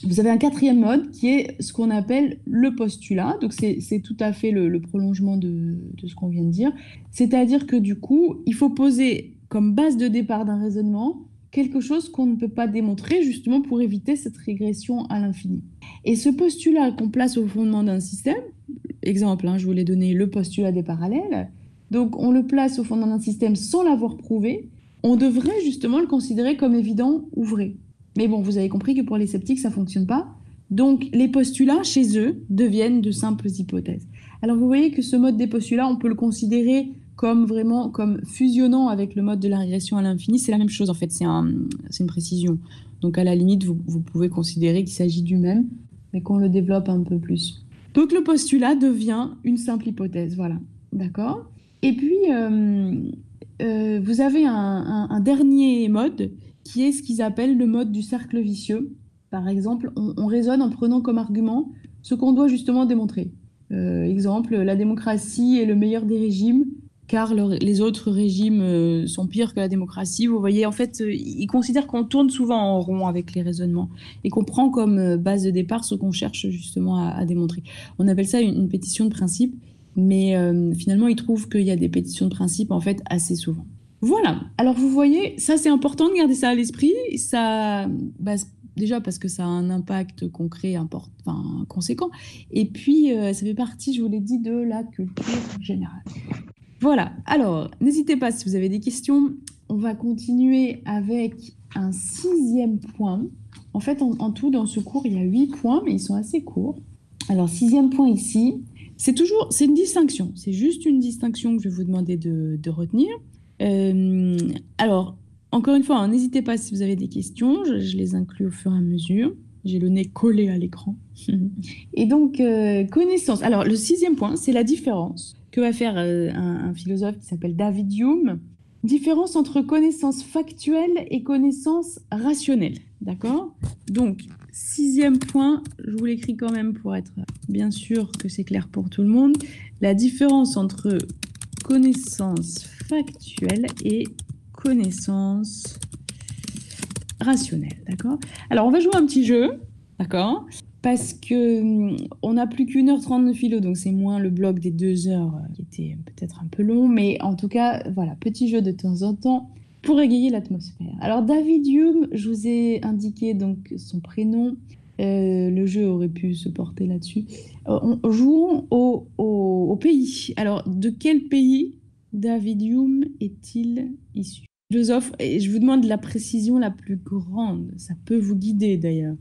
A: Vous avez un quatrième mode qui est ce qu'on appelle le postulat. Donc, c'est tout à fait le prolongement de ce qu'on vient de dire. C'est-à-dire que du coup, il faut poser comme base de départ d'un raisonnement quelque chose qu'on ne peut pas démontrer justement pour éviter cette régression à l'infini. Et ce postulat qu'on place au fondement d'un système, exemple, hein, je vous l'ai donné, le postulat des parallèles, donc on le place au fondement d'un système sans l'avoir prouvé, on devrait justement le considérer comme évident ou vrai. Mais bon, vous avez compris que pour les sceptiques, ça ne fonctionne pas. Donc, les postulats, chez eux, deviennent de simples hypothèses. Alors, vous voyez que ce mode des postulats, on peut le considérer comme vraiment comme fusionnant avec le mode de la régression à l'infini. C'est la même chose, en fait, c'est une précision. Donc, à la limite, vous pouvez considérer qu'il s'agit du même, mais qu'on le développe un peu plus. Donc, le postulat devient une simple hypothèse, voilà. D'accord? Et puis, vous avez un dernier mode qui est ce qu'ils appellent le mode du cercle vicieux. Par exemple, on raisonne en prenant comme argument ce qu'on doit justement démontrer. Exemple, la démocratie est le meilleur des régimes car les autres régimes sont pires que la démocratie. Vous voyez, en fait, ils considèrent qu'on tourne souvent en rond avec les raisonnements et qu'on prend comme base de départ ce qu'on cherche justement à démontrer. On appelle ça une pétition de principe, mais finalement, ils trouvent qu'il y a des pétitions de principe, en fait, assez souvent. Voilà. Alors, vous voyez, ça, c'est important de garder ça à l'esprit. Ça, bah, déjà parce que ça a un impact concret enfin, conséquent. Et puis, ça fait partie, je vous l'ai dit, de la culture générale. Voilà. Alors, n'hésitez pas si vous avez des questions. On va continuer avec un 6e point. En fait, en tout, dans ce cours, il y a 8 points, mais ils sont assez courts. Alors, 6e point ici, c'est une distinction. C'est juste une distinction que je vais vous demander de retenir. Alors, encore une fois, hein, n'hésitez pas si vous avez des questions. Je les inclus au fur et à mesure. J'ai le nez collé à l'écran. Et donc, connaissance. Alors, le 6e point, c'est la différence que va faire un philosophe qui s'appelle David Hume. Différence entre connaissance factuelle et connaissance rationnelle. D'accord? Donc, 6e point, je vous l'écris quand même pour être bien sûr que c'est clair pour tout le monde. La différence entre connaissance factuelle et connaissance rationnelle. D'accord? Alors, on va jouer un petit jeu. D'accord? Parce que on n'a plus qu'1h30 de philo, donc c'est moins le bloc des 2 heures qui était peut-être un peu long, mais en tout cas, voilà, petit jeu de temps en temps pour égayer l'atmosphère. Alors David Hume, je vous ai indiqué donc son prénom, le jeu aurait pu se porter là-dessus. Jouons au pays. Alors, de quel pays David Hume est-il issu? Philosophe, et je vous demande la précision la plus grande, ça peut vous guider d'ailleurs.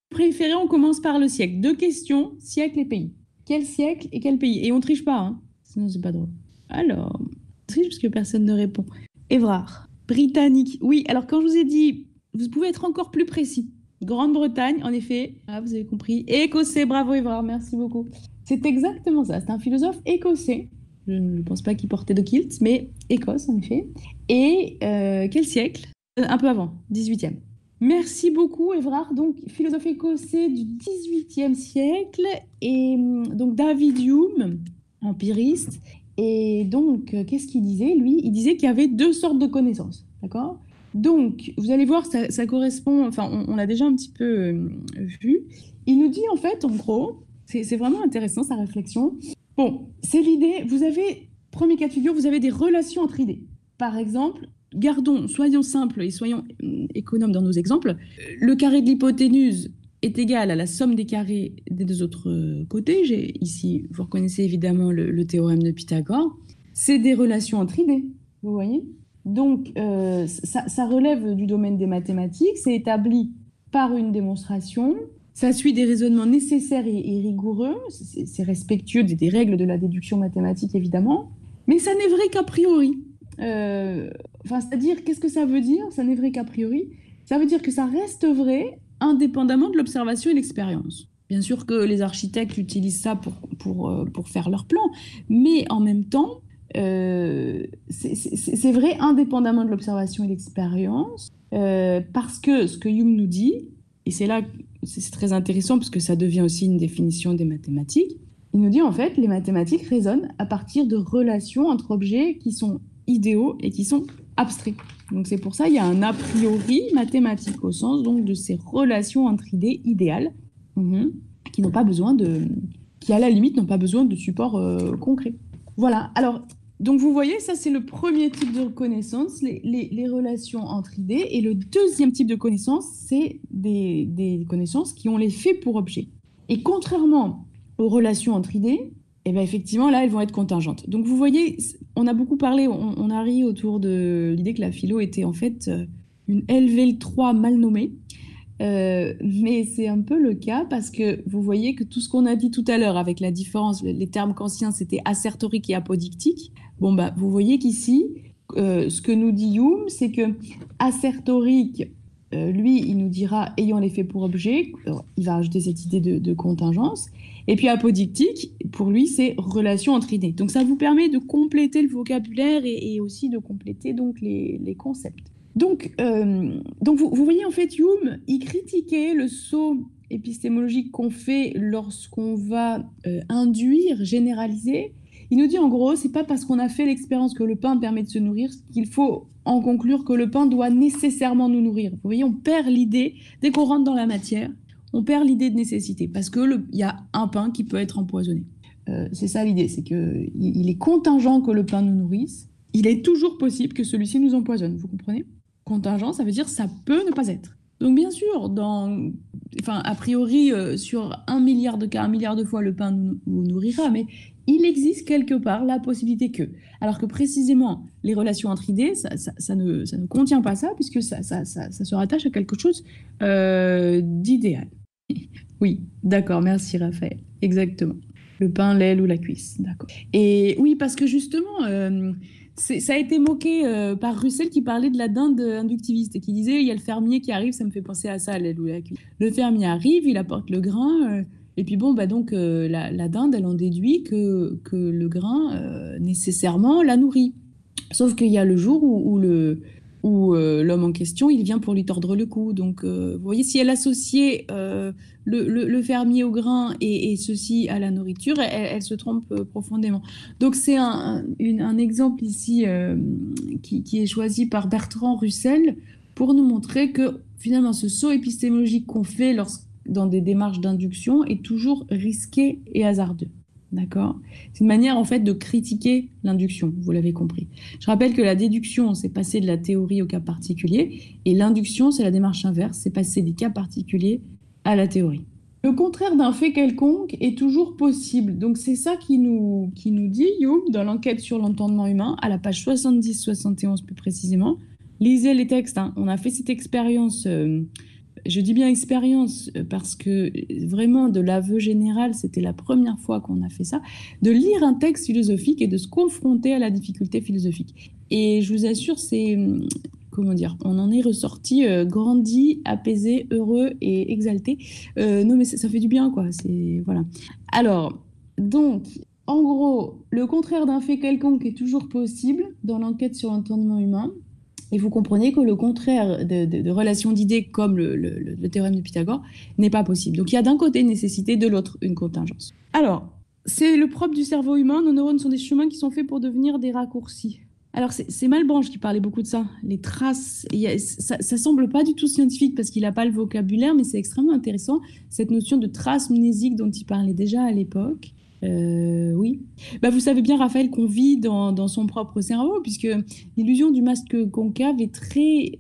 A: Préféré, on commence par le siècle. 2 questions, siècle et pays. Quel siècle et quel pays? Et on triche pas, hein, sinon c'est pas drôle. Alors, on triche parce que personne ne répond. Évrard, britannique. Oui, alors quand je vous ai dit, vous pouvez être encore plus précis. Grande-Bretagne, en effet. Ah, vous avez compris. Écossais, bravo Évrard, merci beaucoup. C'est exactement ça. C'est un philosophe écossais. Je ne pense pas qu'il portait de kilt, mais Écosse, en effet. Et quel siècle? Un peu avant, 18e. Merci beaucoup, Évrard. Donc, philosophe écossais du XVIIIe siècle. Et donc, David Hume, empiriste. Et donc, qu'est-ce qu'il disait, lui? Il disait qu'il y avait 2 sortes de connaissances. D'accord? Donc, vous allez voir, ça correspond, enfin, on l'a déjà un petit peu vu. Il nous dit, en fait, en gros, c'est vraiment intéressant, sa réflexion. Bon, c'est l'idée, vous avez, premier cas de figure, vous avez des relations entre idées. Par exemple, soyons simples et soyons économes dans nos exemples. Le carré de l'hypoténuse est égal à la somme des carrés des 2 autres côtés. Ici, vous reconnaissez évidemment le théorème de Pythagore. C'est des relations entre idées, vous voyez? Donc, ça relève du domaine des mathématiques, c'est établi par une démonstration, ça suit des raisonnements nécessaires et rigoureux, c'est respectueux des règles de la déduction mathématique, évidemment, mais ça n'est vrai qu'a priori. C'est-à-dire, qu'est-ce que ça veut dire? Ça n'est vrai qu'a priori. Ça veut dire que ça reste vrai indépendamment de l'observation et l'expérience. Bien sûr que les architectes utilisent ça pour faire leur plan, mais en même temps, c'est vrai indépendamment de l'observation et l'expérience, parce que ce que Hume nous dit, et c'est là c'est très intéressant parce que ça devient aussi une définition des mathématiques, il nous dit en fait les mathématiques raisonnent à partir de relations entre objets qui sont idéaux et qui sont abstraits. Donc c'est pour ça qu'il y a un a priori mathématique au sens donc de ces relations entre idées idéales qui n'ont pas besoin qui à la limite n'ont pas besoin de support concret. Voilà, alors, donc vous voyez, ça c'est le premier type de connaissance, les relations entre idées. Et le deuxième type de connaissance, c'est des connaissances qui ont les faits pour objet. Et contrairement aux relations entre idées, eh bien, effectivement, là, elles vont être contingentes. Donc vous voyez, on a beaucoup parlé, on a ri autour de l'idée que la philo était en fait une LV3 mal nommée. Mais c'est un peu le cas parce que vous voyez que tout ce qu'on a dit tout à l'heure avec la différence, les termes kantiens, c'était assertorique et apodictique. Bon, bah, vous voyez qu'ici, ce que nous dit Hume, c'est que assertorique, lui, il nous dira ayant les faits pour objet, il va ajouter cette idée de contingence. Et puis apodictique, pour lui, c'est relation entre idées. Donc ça vous permet de compléter le vocabulaire et aussi de compléter donc les concepts. Donc vous voyez, en fait, Hume, il critiquait le saut épistémologique qu'on fait lorsqu'on va induire, généraliser. Il nous dit en gros, c'est pas parce qu'on a fait l'expérience que le pain permet de se nourrir qu'il faut en conclure que le pain doit nécessairement nous nourrir. Vous voyez, on perd l'idée, dès qu'on rentre dans la matière, on perd l'idée de nécessité parce que il y a un pain qui peut être empoisonné. C'est ça l'idée, c'est qu'il est contingent que le pain nous nourrisse. Il est toujours possible que celui-ci nous empoisonne, vous comprenez? Contingent, ça veut dire ça peut ne pas être. Donc bien sûr, a priori, sur 1 milliard de cas, 1 milliard de fois, le pain nous nourrira, mais il existe quelque part la possibilité que. Alors que précisément, les relations entre idées, ça ne contient pas ça, puisque ça se rattache à quelque chose d'idéal. Oui, d'accord, merci Raphaël, exactement. Le pain, l'aile ou la cuisse, d'accord. Et oui, parce que justement, ça a été moqué par Russell qui parlait de la dinde inductiviste et qui disait, il y a le fermier qui arrive, ça me fait penser à ça, l'aile ou la cuisse. Le fermier arrive, il apporte le grain, et puis bon, donc la dinde, elle en déduit que le grain, nécessairement, la nourrit. Sauf qu'il y a le jour où l'homme en question, il vient pour lui tordre le cou. Donc, vous voyez, si elle associait le fermier au grain et ceci à la nourriture, elle se trompe profondément. Donc, c'est un exemple ici qui est choisi par Bertrand Russell pour nous montrer que finalement, ce saut épistémologique qu'on fait dans des démarches d'induction est toujours risqué et hasardeux. D'accord? C'est une manière en fait de critiquer l'induction, vous l'avez compris. Je rappelle que la déduction, c'est passer de la théorie au cas particulier, et l'induction, c'est la démarche inverse, c'est passer des cas particuliers à la théorie. Le contraire d'un fait quelconque est toujours possible. Donc c'est ça qui nous dit Hume dans l'enquête sur l'entendement humain, à la page 70-71 plus précisément. Lisez les textes, hein. On a fait cette expérience... je dis bien expérience parce que vraiment de l'aveu général, c'était la première fois qu'on a fait ça, de lire un texte philosophique et de se confronter à la difficulté philosophique. Et je vous assure, comment dire, on en est ressorti grandi, apaisé, heureux et exalté. Non mais ça fait du bien quoi, voilà. Alors, donc, en gros, le contraire d'un fait quelconque est toujours possible dans l'enquête sur l'entendement humain. Et vous comprenez que le contraire de relations d'idées comme le théorème de Pythagore n'est pas possible. Donc il y a d'un côté une nécessité, de l'autre une contingence. Alors, c'est le propre du cerveau humain. Nos neurones sont des chemins qui sont faits pour devenir des raccourcis. Alors c'est Malebranche qui parlait beaucoup de ça, les traces. Ça semble pas du tout scientifique parce qu'il n'a pas le vocabulaire, mais c'est extrêmement intéressant, cette notion de trace mnésique dont il parlait déjà à l'époque. Oui. Vous savez bien, Raphaël, qu'on vit dans son propre cerveau, puisque l'illusion du masque concave est très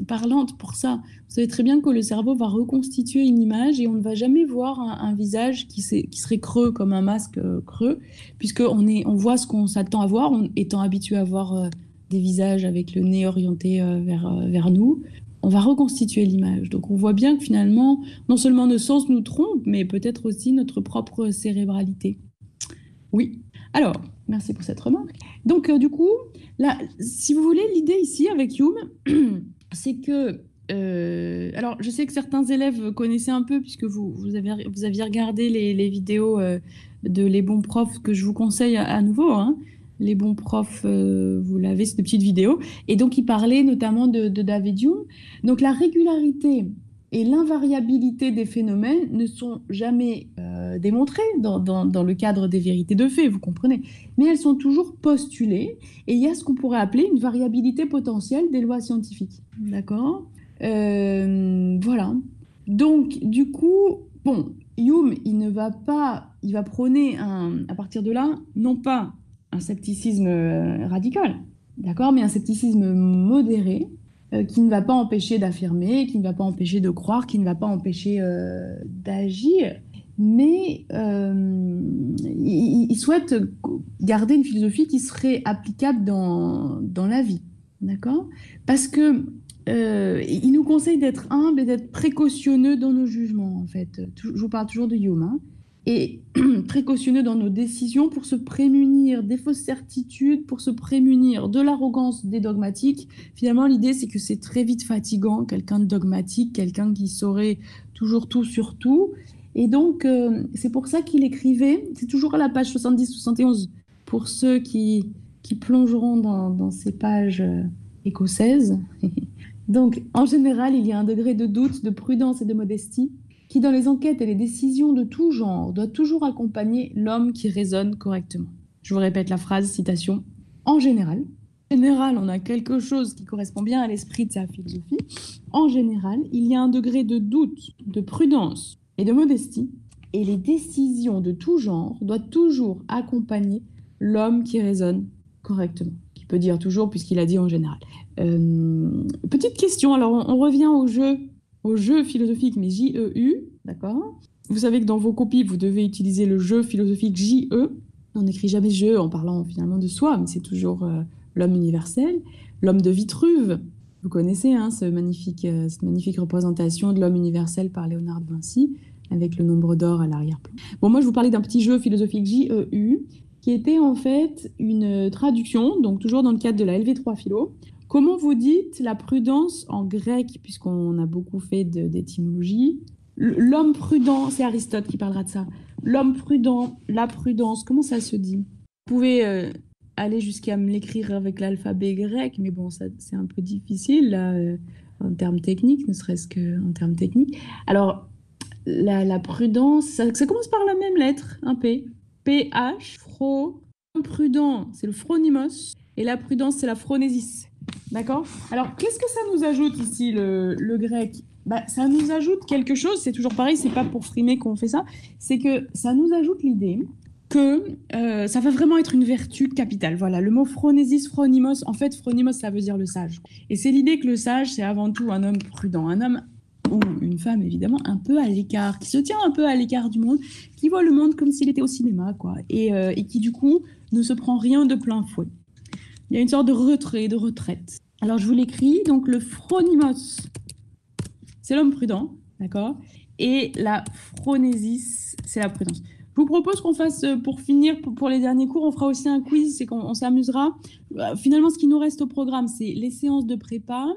A: parlante pour ça. Vous savez très bien que le cerveau va reconstituer une image et on ne va jamais voir un visage qui serait creux, comme un masque creux, puisqu'on voit ce qu'on s'attend à voir, étant habitué à voir des visages avec le nez orienté vers nous. On va reconstituer l'image. Donc on voit bien que finalement, non seulement nos sens nous trompent, mais peut-être aussi notre propre cérébralité. Oui. Alors, merci pour cette remarque. Donc du coup, là, si vous voulez, l'idée ici avec Hume, c'est que... alors, je sais que certains élèves connaissaient un peu, puisque vous aviez regardé les vidéos de Les Bons Profs, que je vous conseille à nouveau, hein. Les Bons Profs, vous l'avez, cette petite vidéo. Et donc, il parlait notamment de David Hume. Donc, la régularité et l'invariabilité des phénomènes ne sont jamais démontrées dans le cadre des vérités de fait, vous comprenez. Mais elles sont toujours postulées. Et il y a ce qu'on pourrait appeler une variabilité potentielle des lois scientifiques. D'accord ? Voilà. Donc, du coup, bon, Hume, il va prôner à partir de là, non pas un scepticisme radical, d'accord, mais un scepticisme modéré qui ne va pas empêcher d'affirmer, qui ne va pas empêcher de croire, qui ne va pas empêcher d'agir, mais il souhaite garder une philosophie qui serait applicable dans la vie, d'accord, parce que il nous conseille d'être humble et d'être précautionneux dans nos jugements, en fait. Je vous parle toujours de Hume, hein. Et précautionneux dans nos décisions pour se prémunir des fausses certitudes, pour se prémunir de l'arrogance des dogmatiques. Finalement, l'idée, c'est que c'est très vite fatigant, quelqu'un de dogmatique, quelqu'un qui saurait toujours tout sur tout. Et donc, c'est pour ça qu'il écrivait, c'est toujours à la page 70-71, pour ceux qui plongeront dans ces pages écossaises. Donc, en général, il y a un degré de doute, de prudence et de modestie qui, dans les enquêtes et les décisions de tout genre, doit toujours accompagner l'homme qui raisonne correctement. Je vous répète la phrase, citation. En général, on a quelque chose qui correspond bien à l'esprit de sa philosophie. En général, il y a un degré de doute, de prudence et de modestie, et les décisions de tout genre doivent toujours accompagner l'homme qui raisonne correctement. Qui peut dire toujours, puisqu'il a dit en général. Petite question, alors on revient au jeu philosophique, mais J-E-U, d'accord? Vous savez que dans vos copies, vous devez utiliser le jeu philosophique J-E. On n'écrit jamais jeu en parlant finalement de soi, mais c'est toujours l'homme universel, l'homme de Vitruve. Vous connaissez cette magnifique représentation de l'homme universel par Léonard de Vinci, avec le nombre d'or à l'arrière-plan. Bon, moi, je vous parlais d'un petit jeu philosophique J-E-U, qui était en fait une traduction, donc toujours dans le cadre de la LV3 Philo. Comment vous dites la prudence en grec, puisqu'on a beaucoup fait d'étymologie? L'homme prudent, c'est Aristote qui parlera de ça. L'homme prudent, la prudence, comment ça se dit? Vous pouvez aller jusqu'à me l'écrire avec l'alphabet grec, mais bon, c'est un peu difficile là, en termes techniques, ne serait-ce qu'en termes techniques. Alors, la prudence, ça commence par la même lettre, un P. P-H, prudent, c'est le phronimos, et la prudence, c'est la phronésis. D'accord? Alors, qu'est-ce que ça nous ajoute ici, le grec? Ça nous ajoute quelque chose, c'est toujours pareil, c'est pas pour frimer qu'on fait ça, c'est que ça nous ajoute l'idée que ça va vraiment être une vertu capitale. Voilà, le mot phronésis, phronimos, en fait, phronimos, ça veut dire le sage. Et c'est l'idée que le sage, c'est avant tout un homme prudent, un homme ou une femme, évidemment, un peu à l'écart, qui se tient un peu à l'écart du monde, qui voit le monde comme s'il était au cinéma, quoi, et qui, du coup, ne se prend rien de plein fouet. Il y a une sorte de retrait, de retraite. Alors, je vous l'écris, donc le phronimos, c'est l'homme prudent, d'accord? Et la phronésis, c'est la prudence. Je vous propose qu'on fasse, pour finir, pour les derniers cours, on fera aussi un quiz, c'est qu'on s'amusera. Finalement, ce qui nous reste au programme, c'est les séances de prépa,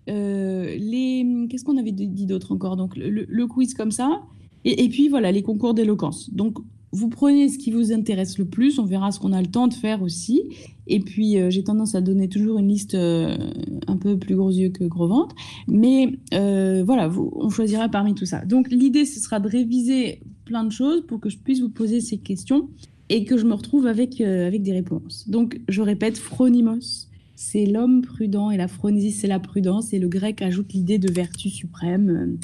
A: qu'est-ce qu'on avait dit d'autre encore? Donc, le quiz comme ça, et puis voilà, les concours d'éloquence. Donc, vous prenez ce qui vous intéresse le plus, on verra ce qu'on a le temps de faire aussi. Et puis, j'ai tendance à donner toujours une liste un peu plus gros yeux que gros ventre. Mais voilà, on choisira parmi tout ça. Donc, l'idée, ce sera de réviser plein de choses pour que je puisse vous poser ces questions et que je me retrouve avec des réponses. Donc, je répète, phronimos, c'est l'homme prudent et la phronésis, c'est la prudence. Et le grec ajoute l'idée de vertu suprême,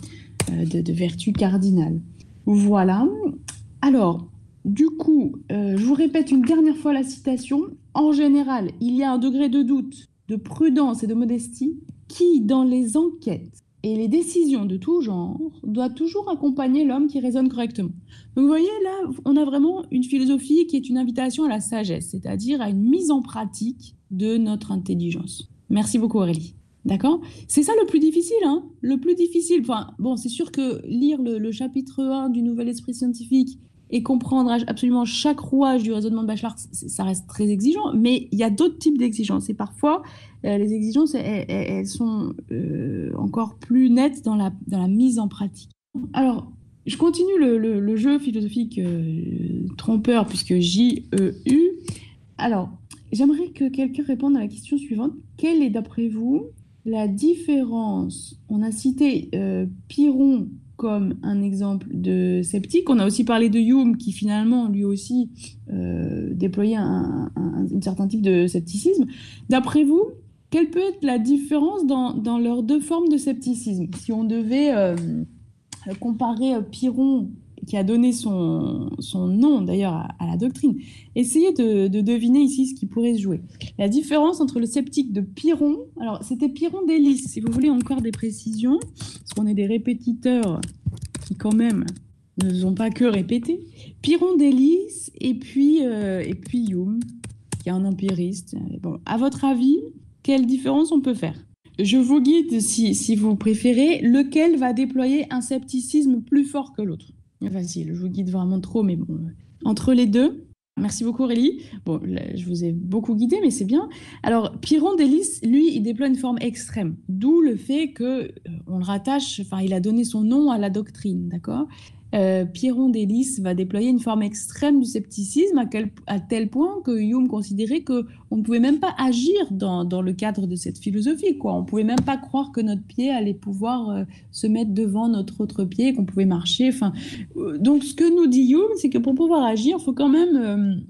A: de vertu cardinale. Voilà. Alors, du coup, je vous répète une dernière fois la citation. En général, il y a un degré de doute, de prudence et de modestie qui, dans les enquêtes et les décisions de tout genre, doit toujours accompagner l'homme qui raisonne correctement. Donc, vous voyez, là, on a vraiment une philosophie qui est une invitation à la sagesse, c'est-à-dire à une mise en pratique de notre intelligence. Merci beaucoup, Aurélie. D'accord? C'est ça le plus difficile, hein? Le plus difficile. Enfin, bon, c'est sûr que lire le chapitre 1 du Nouvel Esprit Scientifique et comprendre absolument chaque rouage du raisonnement de Bachelard, ça reste très exigeant, mais il y a d'autres types d'exigences. Et parfois, les exigences, elles sont encore plus nettes dans la mise en pratique. Alors, je continue le jeu philosophique trompeur, puisque J-E-U. Alors, j'aimerais que quelqu'un réponde à la question suivante. Quelle est, d'après vous, la différence? On a cité Pyrrhon comme un exemple de sceptique. On a aussi parlé de Hume, qui finalement, lui aussi, déployait un certain type de scepticisme. D'après vous, quelle peut être la différence dans leurs deux formes de scepticisme? Si on devait comparer Pyrrhon, qui a donné son nom d'ailleurs à la doctrine, essayez de deviner ici ce qui pourrait se jouer. La différence entre le sceptique de Pyrrhon, alors c'était Pyrrhon d'Hélice, si vous voulez encore des précisions, parce qu'on est des répétiteurs qui quand même ne sont pas que répétés. Pyrrhon d'Hélice et puis Hume, qui est un empiriste. Bon, à votre avis, quelle différence on peut faire? Je vous guide, si vous préférez, lequel va déployer un scepticisme plus fort que l'autre? Facile, je vous guide vraiment trop, mais bon, entre les deux. Merci beaucoup Aurélie. Bon, là, je vous ai beaucoup guidé, mais c'est bien. Alors, Pyrrhon d'Hélice, lui, il déploie une forme extrême, d'où le fait que on le rattache, enfin, il a donné son nom à la doctrine, d'accord? Pyrrhon d'Hélice va déployer une forme extrême du scepticisme à tel point que Hume considérait qu'on ne pouvait même pas agir dans le cadre de cette philosophie, quoi. On ne pouvait même pas croire que notre pied allait pouvoir se mettre devant notre autre pied, qu'on pouvait marcher. Donc, ce que nous dit Hume, c'est que pour pouvoir agir, il faut quand même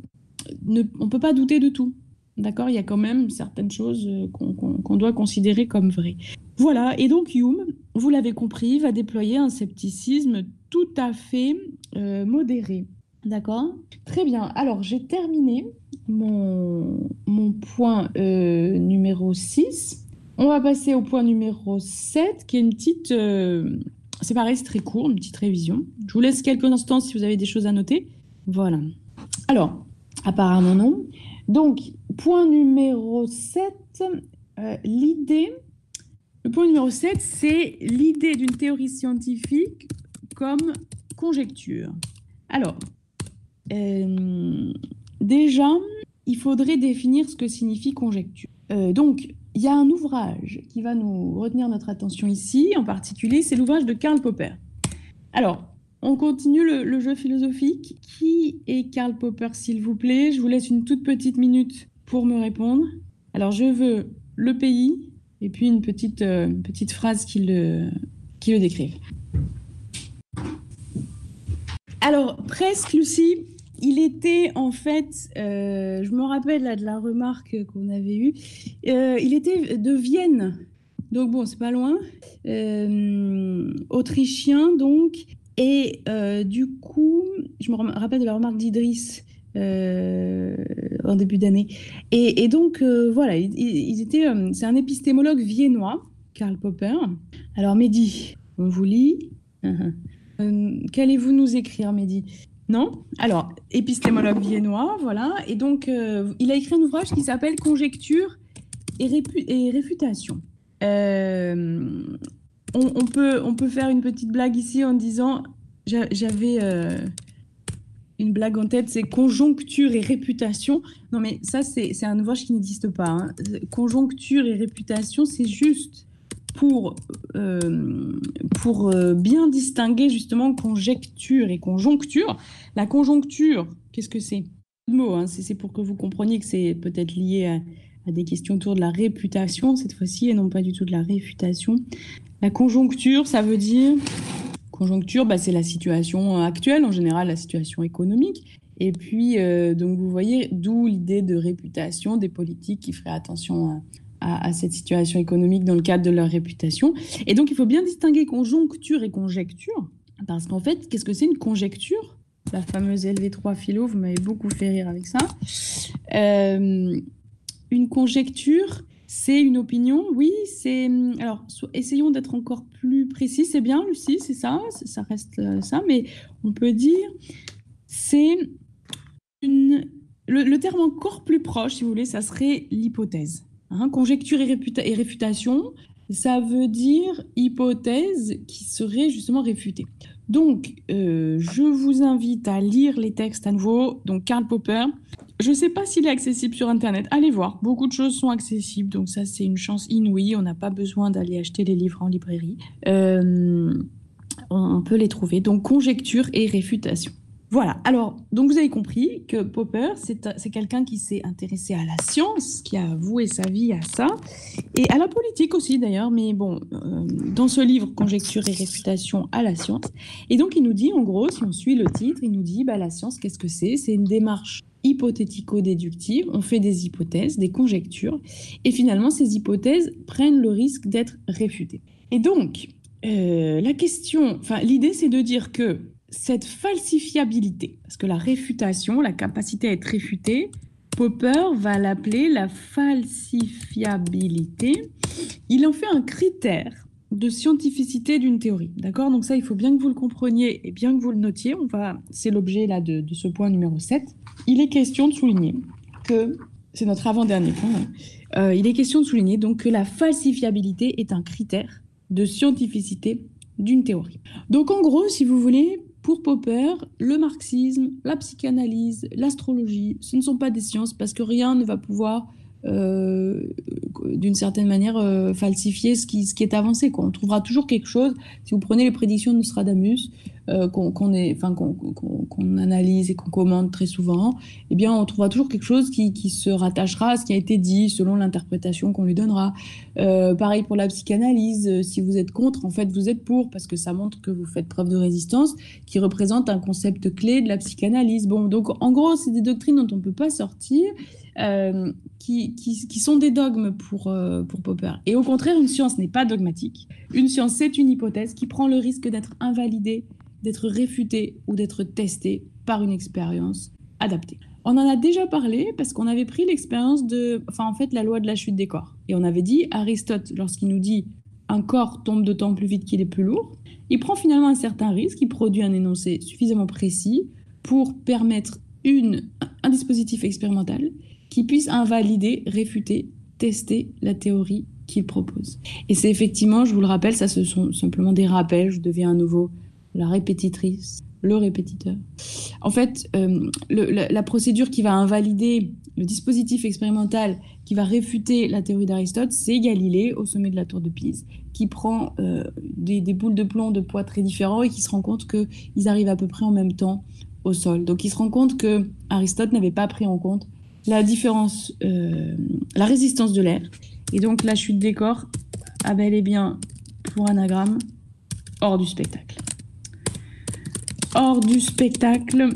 A: on peut pas douter de tout. D'accord? Il y a quand même certaines choses qu'on doit considérer comme vraies. Voilà, et donc Hume, vous l'avez compris, va déployer un scepticisme tout à fait modéré. D'accord? Très bien. Alors, j'ai terminé mon point numéro 6. On va passer au point numéro 7, qui est une petite... c'est pareil, c'est très court, une petite révision. Je vous laisse quelques instants si vous avez des choses à noter. Voilà. Alors, apparemment non. Donc, point numéro 7, l'idée... Le point numéro 7, c'est l'idée d'une théorie scientifique comme conjecture. Alors, déjà, il faudrait définir ce que signifie conjecture. Donc, il y a un ouvrage qui va nous retenir notre attention ici, en particulier, c'est l'ouvrage de Karl Popper. Alors, on continue le jeu philosophique. Qui est Karl Popper, s'il vous plaît? Je vous laisse une toute petite minute pour me répondre. Alors, je veux le pays et puis une petite phrase qui le décrive. Alors, presque, Lucie, il était en fait, je me rappelle là, de la remarque qu'on avait eue, il était de Vienne, donc bon, c'est pas loin, autrichien donc, et du coup, je me rappelle de la remarque d'Idriss en début d'année. Et donc, voilà, ils étaient, c'est un épistémologue viennois, Karl Popper. Alors, Mehdi, on vous lit. Qu'allez-vous nous écrire, Mehdi? Non? Alors, épistémologue viennois, voilà. Et donc, il a écrit un ouvrage qui s'appelle Conjecture et réfutation. On peut faire une petite blague ici en disant, j'avais une blague en tête, c'est conjoncture et réputation. Non, mais ça, c'est un ouvrage qui n'existe pas, hein. Conjoncture et réputation, c'est juste pour bien distinguer justement conjecture et conjoncture. La conjoncture, qu'est-ce que c'est? Mot, hein, c'est pour que vous compreniez que c'est peut-être lié à des questions autour de la réputation cette fois-ci et non pas du tout de la réfutation. La conjoncture, ça veut dire... Conjoncture, c'est la situation actuelle, en général la situation économique. Et puis, donc vous voyez, d'où l'idée de réputation des politiques qui feraient attention à cette situation économique dans le cadre de leur réputation. Et donc, il faut bien distinguer conjoncture et conjecture, parce qu'en fait, qu'est-ce que c'est une conjecture? La fameuse LV3 philo, vous m'avez beaucoup fait rire avec ça. Une conjecture, c'est une opinion, oui, c'est... Alors, essayons d'être encore plus précis, c'est bien, Lucie, c'est ça, ça reste ça, mais on peut dire, c'est le terme encore plus proche, si vous voulez, ça serait l'hypothèse. Hein, conjecture et réfutation, ça veut dire hypothèse qui serait justement réfutée. Donc, je vous invite à lire les textes à nouveau. Donc, Karl Popper, je ne sais pas s'il est accessible sur Internet. Allez voir, beaucoup de choses sont accessibles. Donc, ça, c'est une chance inouïe. On n'a pas besoin d'aller acheter les livres en librairie. On peut les trouver. Donc, conjecture et réfutation. Voilà, alors, donc vous avez compris que Popper, c'est quelqu'un qui s'est intéressé à la science, qui a voué sa vie à ça, et à la politique aussi d'ailleurs, mais bon, dans ce livre, Conjecture et réfutation à la science, et donc il nous dit, en gros, si on suit le titre, il nous dit, la science, qu'est-ce que c'est? C'est une démarche hypothético-déductive, on fait des hypothèses, des conjectures, et finalement, ces hypothèses prennent le risque d'être réfutées. Et donc, la question, l'idée, c'est de dire que cette falsifiabilité, parce que la réfutation, la capacité à être réfutée, Popper va l'appeler la falsifiabilité. Il en fait un critère de scientificité d'une théorie. D'accord? Donc ça, il faut bien que vous le compreniez et bien que vous le notiez. C'est l'objet là de ce point numéro 7. Il est question de souligner que, c'est notre avant-dernier point, il est question de souligner donc que la falsifiabilité est un critère de scientificité d'une théorie. Donc en gros, si vous voulez, pour Popper, le marxisme, la psychanalyse, l'astrologie, ce ne sont pas des sciences parce que rien ne va pouvoir, d'une certaine manière, falsifier ce qui est avancé, quoi. On trouvera toujours quelque chose. Si vous prenez les prédictions de Nostradamus, qu'on analyse et qu'on commente très souvent, eh bien, on trouvera toujours quelque chose qui se rattachera à ce qui a été dit selon l'interprétation qu'on lui donnera. Pareil pour la psychanalyse, si vous êtes contre, en fait, vous êtes pour, parce que ça montre que vous faites preuve de résistance, qui représente un concept clé de la psychanalyse. Bon, donc en gros, c'est des doctrines dont on ne peut pas sortir, qui sont des dogmes pour Popper. Et au contraire, une science n'est pas dogmatique. Une science, c'est une hypothèse qui prend le risque d'être invalidée, d'être réfutée ou d'être testée par une expérience adaptée. On en a déjà parlé parce qu'on avait pris l'expérience la loi de la chute des corps. Et on avait dit, Aristote, lorsqu'il nous dit un corps tombe d'autant plus vite qu'il est plus lourd, il prend finalement un certain risque, il produit un énoncé suffisamment précis pour permettre un dispositif expérimental qui puisse invalider, réfuter, tester la théorie qu'il propose. Et c'est effectivement, je vous le rappelle, ça ce sont simplement des rappels, je deviens à nouveau la répétitrice, le répétiteur. En fait, la procédure qui va invalider le dispositif expérimental qui va réfuter la théorie d'Aristote, c'est Galilée au sommet de la tour de Pise, qui prend des boules de plomb de poids très différents et qui se rend compte qu'ils arrivent à peu près en même temps au sol. Donc il se rend compte que Aristote n'avait pas pris en compte la différence, la résistance de l'air. Et donc la chute des corps a bel et bien, pour anagramme, hors du spectacle. Hors du spectacle,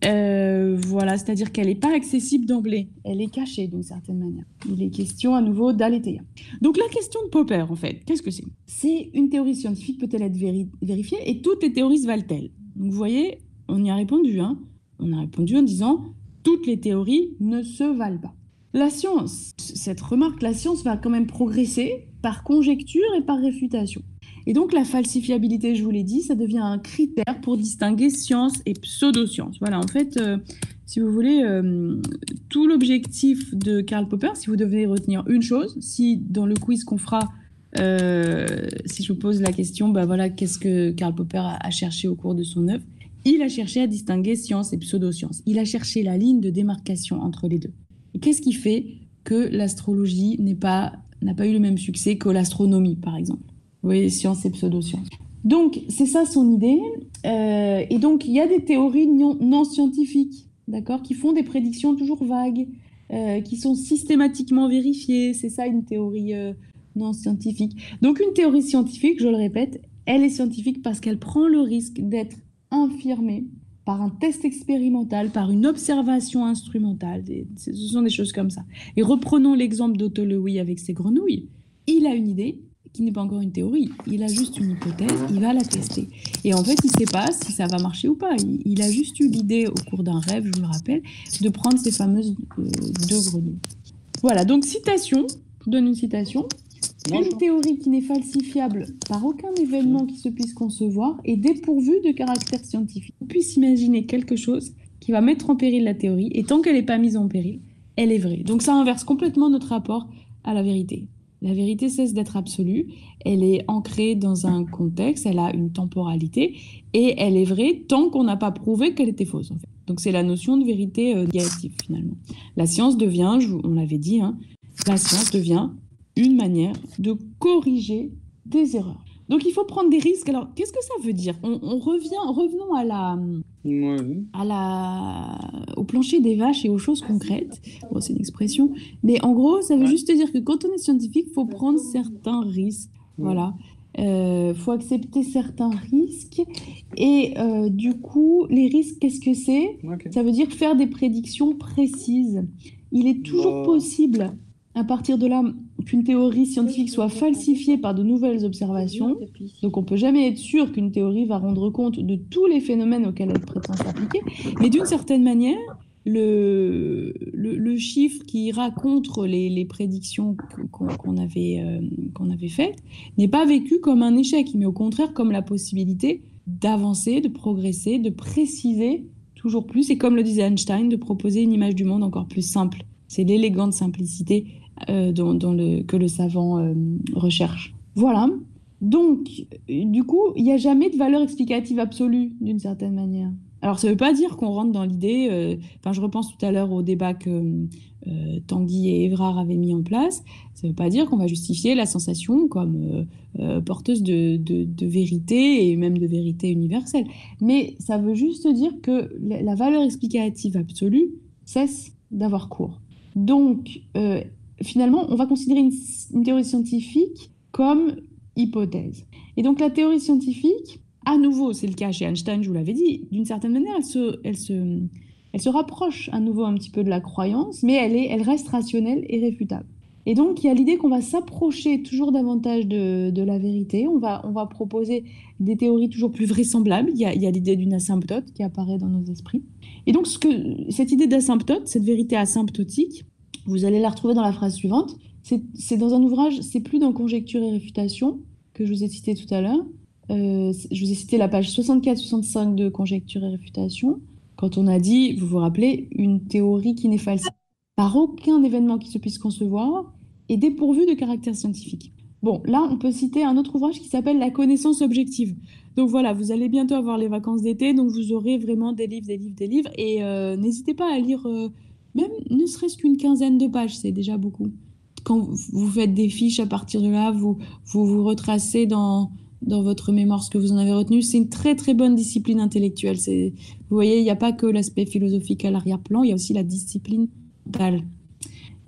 A: voilà, c'est-à-dire qu'elle n'est pas accessible d'emblée. Elle est cachée d'une certaine manière. Il est question à nouveau d'Aletheia. Donc la question de Popper, en fait, qu'est-ce que c'est ? C'est une théorie scientifique, peut-elle être vérifiée ? Et toutes les théories se valent-elles ? Donc vous voyez, on y a répondu. On a répondu en disant toutes les théories ne se valent pas. La science, cette remarque, la science va quand même progresser par conjecture et par réfutation. Et donc la falsifiabilité, je vous l'ai dit, ça devient un critère pour distinguer science et pseudo-science. Voilà, en fait, si vous voulez, tout l'objectif de Karl Popper, si vous devez retenir une chose, si dans le quiz qu'on fera, si je vous pose la question, voilà, qu'est-ce que Karl Popper a cherché au cours de son œuvre ? Il a cherché à distinguer science et pseudo-science. Il a cherché la ligne de démarcation entre les deux. Et qu'est-ce qui fait que l'astrologie n'a pas eu le même succès que l'astronomie, par exemple ? Vous voyez, science et pseudo-science. Donc, c'est ça son idée. Et donc, il y a des théories non scientifiques, d'accord, qui font des prédictions toujours vagues, qui sont systématiquement vérifiées. C'est ça, une théorie non scientifique. Donc, une théorie scientifique, je le répète, elle est scientifique parce qu'elle prend le risque d'être infirmée par un test expérimental, par une observation instrumentale. Ce sont des choses comme ça. Et reprenons l'exemple d'Otto Loewi avec ses grenouilles. Il a une idée qui n'est pas encore une théorie. Il a juste une hypothèse, il va la tester. Et en fait, il ne sait pas si ça va marcher ou pas. Il a juste eu l'idée au cours d'un rêve, je vous le rappelle, de prendre ces fameuses 2 grenouilles. Voilà, donc citation, je vous donne une citation. Une théorie qui n'est falsifiable par aucun événement qui se puisse concevoir est dépourvue de caractère scientifique. On puisse imaginer quelque chose qui va mettre en péril la théorie, et tant qu'elle n'est pas mise en péril, elle est vraie. Donc ça inverse complètement notre rapport à la vérité. La vérité cesse d'être absolue, elle est ancrée dans un contexte, elle a une temporalité, et elle est vraie tant qu'on n'a pas prouvé qu'elle était fausse, en fait. Donc c'est la notion de vérité négative, finalement. La science devient, on l'avait dit, la science devient une manière de corriger des erreurs. Donc il faut prendre des risques. Alors qu'est-ce que ça veut dire ? Revenons au plancher des vaches et aux choses concrètes. Bon, c'est une expression, mais en gros ça veut juste dire que quand on est scientifique, il faut prendre certains risques. Voilà. Faut accepter certains risques et du coup les risques, qu'est-ce que c'est ? Ça veut dire faire des prédictions précises. Il est toujours possible à partir de là qu'une théorie scientifique soit falsifiée par de nouvelles observations. Donc on ne peut jamais être sûr qu'une théorie va rendre compte de tous les phénomènes auxquels elle prétend s'appliquer, mais d'une certaine manière, le chiffre qui ira contre les prédictions qu'on avait faites n'est pas vécu comme un échec, mais au contraire comme la possibilité d'avancer, de progresser, de préciser toujours plus, et comme le disait Einstein, de proposer une image du monde encore plus simple. C'est l'élégante simplicité que le savant recherche. Voilà. Donc, du coup, il n'y a jamais de valeur explicative absolue, d'une certaine manière. Alors, ça ne veut pas dire qu'on rentre dans l'idée, enfin, je repense tout à l'heure au débat que Tanguy et Évrard avaient mis en place, ça ne veut pas dire qu'on va justifier la sensation comme porteuse de vérité et même de vérité universelle. Mais ça veut juste dire que la valeur explicative absolue cesse d'avoir cours. Donc, finalement, on va considérer une théorie scientifique comme hypothèse. Et donc, la théorie scientifique, à nouveau, c'est le cas chez Einstein, je vous l'avais dit, d'une certaine manière, elle se rapproche à nouveau un petit peu de la croyance, mais elle reste rationnelle et réfutable. Et donc, il y a l'idée qu'on va s'approcher toujours davantage de la vérité. On va proposer des théories toujours plus vraisemblables. Il y a l'idée d'une asymptote qui apparaît dans nos esprits. Et donc, cette idée d'asymptote, cette vérité asymptotique, vous allez la retrouver dans la phrase suivante. C'est dans un ouvrage, c'est plus dans Conjecture et réfutation, que je vous ai cité tout à l'heure. Je vous ai cité la page 64-65 de Conjecture et réfutation, quand on a dit, vous vous rappelez, une théorie qui n'est falsifiée par aucun événement qui se puisse concevoir et dépourvue de caractère scientifique. Bon, là, on peut citer un autre ouvrage qui s'appelle La connaissance objective. Donc voilà, vous allez bientôt avoir les vacances d'été, donc vous aurez vraiment des livres, des livres, des livres. Et n'hésitez pas à lire même ne serait-ce qu'une quinzaine de pages, c'est déjà beaucoup. Quand vous faites des fiches, à partir de là, vous retracez dans votre mémoire ce que vous en avez retenu. C'est une très très bonne discipline intellectuelle. Vous voyez, il n'y a pas que l'aspect philosophique à l'arrière-plan, il y a aussi la discipline mentale.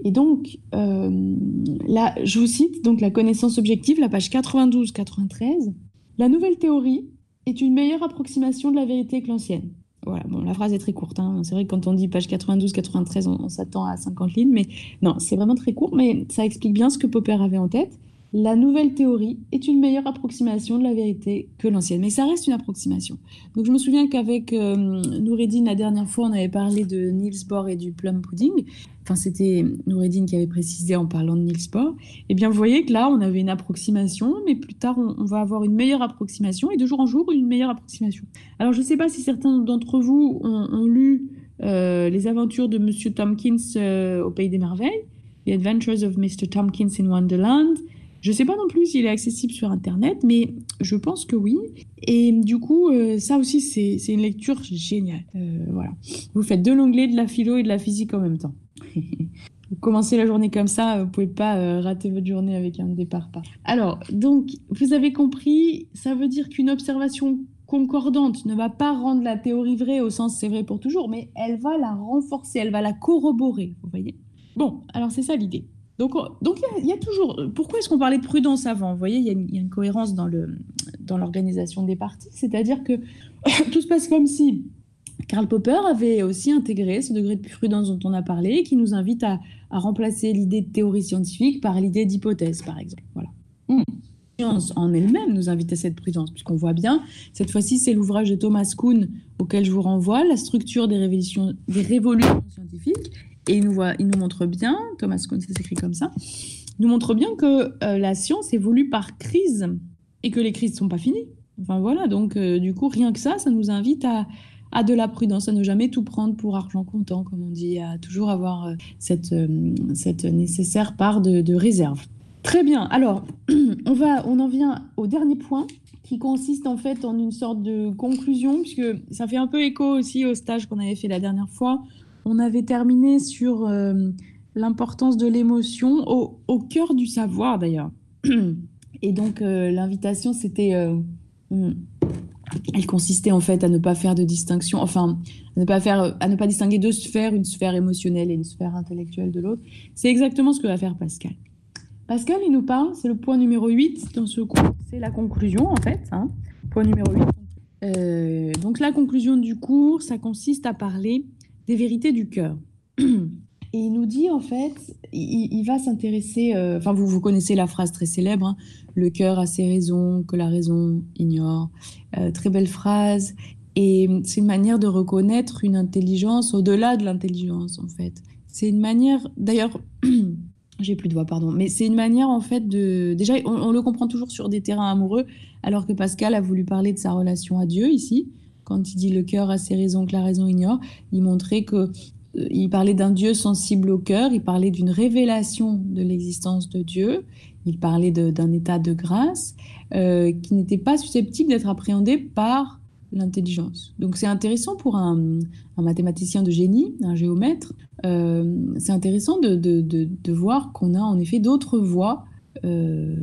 A: Et donc, là, je vous cite donc la connaissance objective, la page 92-93. La nouvelle théorie est une meilleure approximation de la vérité que l'ancienne. Voilà, bon, la phrase est très courte, hein. C'est vrai que quand on dit page 92-93, on s'attend à 50 lignes, mais non, c'est vraiment très court, mais ça explique bien ce que Popper avait en tête. La nouvelle théorie est une meilleure approximation de la vérité que l'ancienne, mais ça reste une approximation. Donc je me souviens qu'avec Noureddin, la dernière fois, on avait parlé de Niels Bohr et du plum pudding. Enfin, c'était Noureddin qui avait précisé en parlant de Niels Bohr. Eh bien, vous voyez que là, on avait une approximation, mais plus tard, on va avoir une meilleure approximation, et de jour en jour, une meilleure approximation. Alors, je ne sais pas si certains d'entre vous ont lu les aventures de Monsieur Tompkins au Pays des Merveilles, The Adventures of Mr. Tompkins in Wonderland. Je ne sais pas non plus s'il est accessible sur Internet, mais je pense que oui. Et du coup, ça aussi, c'est une lecture géniale. Voilà. Vous faites de l'anglais, de la philo et de la physique en même temps. Vous commencez la journée comme ça, vous ne pouvez pas rater votre journée avec un départ pas. Alors, donc, vous avez compris, ça veut dire qu'une observation concordante ne va pas rendre la théorie vraie au sens c'est vrai pour toujours, mais elle va la renforcer, elle va la corroborer, vous voyez? Bon, alors c'est ça l'idée. Donc, il y a toujours. Pourquoi est-ce qu'on parlait de prudence avant? Vous voyez, il y a une cohérence dans l'organisation des parties. C'est-à-dire que tout se passe comme si Karl Popper avait aussi intégré ce degré de prudence dont on a parlé, qui nous invite à remplacer l'idée de théorie scientifique par l'idée d'hypothèse, par exemple. Voilà. La science en elle-même nous invite à cette prudence, puisqu'on voit bien, cette fois-ci, c'est l'ouvrage de Thomas Kuhn auquel je vous renvoie, La structure des révolutions scientifiques. Et il nous montre bien, Thomas Kuhn, ça s'écrit comme ça, il nous montre bien que la science évolue par crise et que les crises ne sont pas finies. Enfin voilà, donc du coup, rien que ça nous invite à de la prudence, à ne jamais tout prendre pour argent comptant, comme on dit, à toujours avoir cette nécessaire part de réserve. Très bien, alors on en vient au dernier point qui consiste en fait en une sorte de conclusion, puisque ça fait un peu écho aussi au stage qu'on avait fait la dernière fois. On avait terminé sur l'importance de l'émotion au cœur du savoir d'ailleurs. Et donc l'invitation, c'était, elle consistait en fait à ne pas faire de distinction, enfin à ne pas distinguer deux sphères, une sphère émotionnelle et une sphère intellectuelle de l'autre. C'est exactement ce que va faire Pascal. Pascal, il nous parle, c'est le point numéro 8 dans ce cours, c'est la conclusion en fait, hein, point numéro 8. Donc la conclusion du cours, ça consiste à parler des vérités du cœur. Et il nous dit, en fait, il va s'intéresser, enfin, vous connaissez la phrase très célèbre, hein, le cœur a ses raisons que la raison ignore. Très belle phrase. Et c'est une manière de reconnaître une intelligence au-delà de l'intelligence, en fait. C'est une manière, d'ailleurs, j'ai plus de voix, pardon, mais c'est une manière, en fait, de... Déjà, on le comprend toujours sur des terrains amoureux, alors que Pascal a voulu parler de sa relation à Dieu, ici. Quand il dit le cœur a ses raisons que la raison ignore, il montrait que il parlait d'un Dieu sensible au cœur, il parlait d'une révélation de l'existence de Dieu, il parlait d'un état de grâce qui n'était pas susceptible d'être appréhendé par l'intelligence. Donc c'est intéressant pour un mathématicien de génie, un géomètre, c'est intéressant de voir qu'on a en effet d'autres voies euh,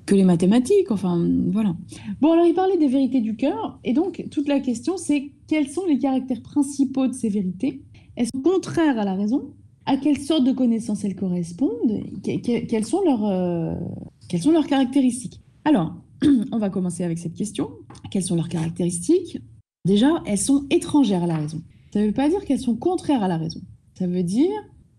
A: que les mathématiques. Enfin, voilà. Bon, alors il parlait des vérités du cœur, et donc toute la question c'est quels sont les caractères principaux de ces vérités? Elles sont contraires à la raison? À quelle sorte de connaissances elles correspondent? Quelles sont leurs caractéristiques? Alors, on va commencer avec cette question. Quelles sont leurs caractéristiques? Déjà, elles sont étrangères à la raison. Ça ne veut pas dire qu'elles sont contraires à la raison. Ça veut dire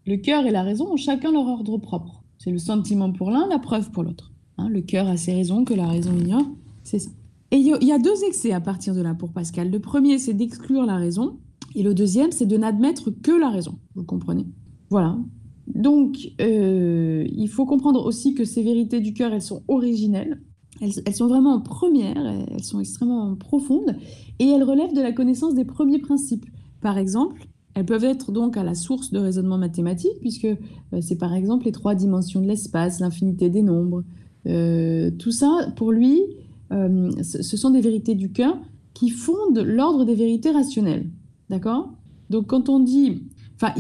A: le cœur et la raison ont chacun leur ordre propre. C'est le sentiment pour l'un, la preuve pour l'autre. Hein, le cœur a ses raisons que la raison ignore, c'est ça. Et il y a deux excès à partir de là pour Pascal. Le premier, c'est d'exclure la raison, et le deuxième, c'est de n'admettre que la raison. Vous comprenez? Voilà. Donc, il faut comprendre aussi que ces vérités du cœur, elles sont originelles. Elles sont vraiment en première, elles sont extrêmement profondes et elles relèvent de la connaissance des premiers principes. Par exemple, elles peuvent être donc à la source de raisonnement mathématique, puisque c'est par exemple les trois dimensions de l'espace, l'infinité des nombres. Tout ça, pour lui, ce sont des vérités du cœur qui fondent l'ordre des vérités rationnelles. D'accord? Donc quand on dit... Enfin,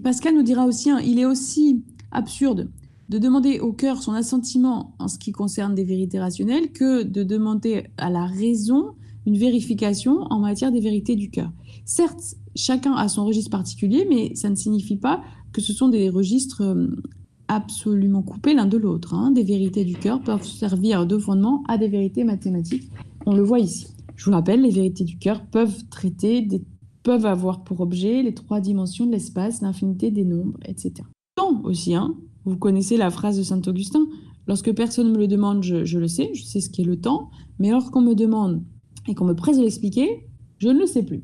A: Pascal nous dira aussi, hein, il est aussi absurde de demander au cœur son assentiment en ce qui concerne des vérités rationnelles que de demander à la raison une vérification en matière des vérités du cœur. Certes, chacun a son registre particulier, mais ça ne signifie pas que ce sont des registres absolument coupés l'un de l'autre. Hein. Des vérités du cœur peuvent servir de fondement à des vérités mathématiques. On le voit ici. Je vous rappelle, les vérités du cœur peuvent avoir pour objet les trois dimensions de l'espace, l'infinité des nombres, etc. Temps aussi, hein. Vous connaissez la phrase de Saint-Augustin, lorsque personne me le demande, je le sais, je sais ce qu'est le temps, mais lorsqu'on me demande et qu'on me presse de l'expliquer, je ne le sais plus.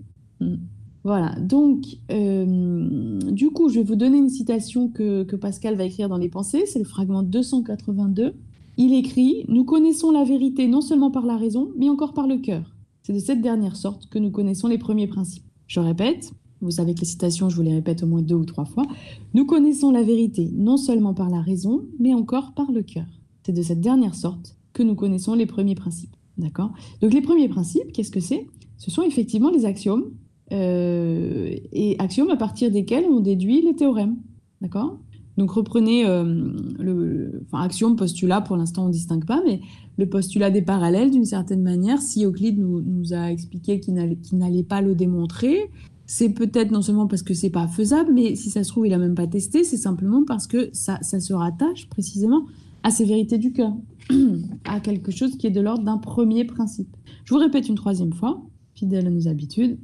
A: Voilà, donc du coup, je vais vous donner une citation que Pascal va écrire dans les Pensées, c'est le fragment 282. Il écrit « Nous connaissons la vérité non seulement par la raison, mais encore par le cœur. C'est de cette dernière sorte que nous connaissons les premiers principes. » Je répète, vous savez que les citations, je vous les répète au moins 2 ou 3 fois. Nous connaissons la vérité non seulement par la raison, mais encore par le cœur. C'est de cette dernière sorte que nous connaissons les premiers principes. D'accord? Donc les premiers principes, qu'est-ce que c'est? Ce sont effectivement les axiomes, et axiomes à partir desquels on déduit les théorèmes. D'accord? Donc reprenez axiome, postulat, pour l'instant on ne distingue pas, mais le postulat des parallèles, d'une certaine manière, si Euclide nous a expliqué qu'il n'allait pas le démontrer, c'est peut-être non seulement parce que c'est pas faisable, mais si ça se trouve, il n'a même pas testé, c'est simplement parce que ça se rattache précisément à ces vérités du cœur, à quelque chose qui est de l'ordre d'un premier principe. Je vous répète une troisième fois, fidèle à nos habitudes.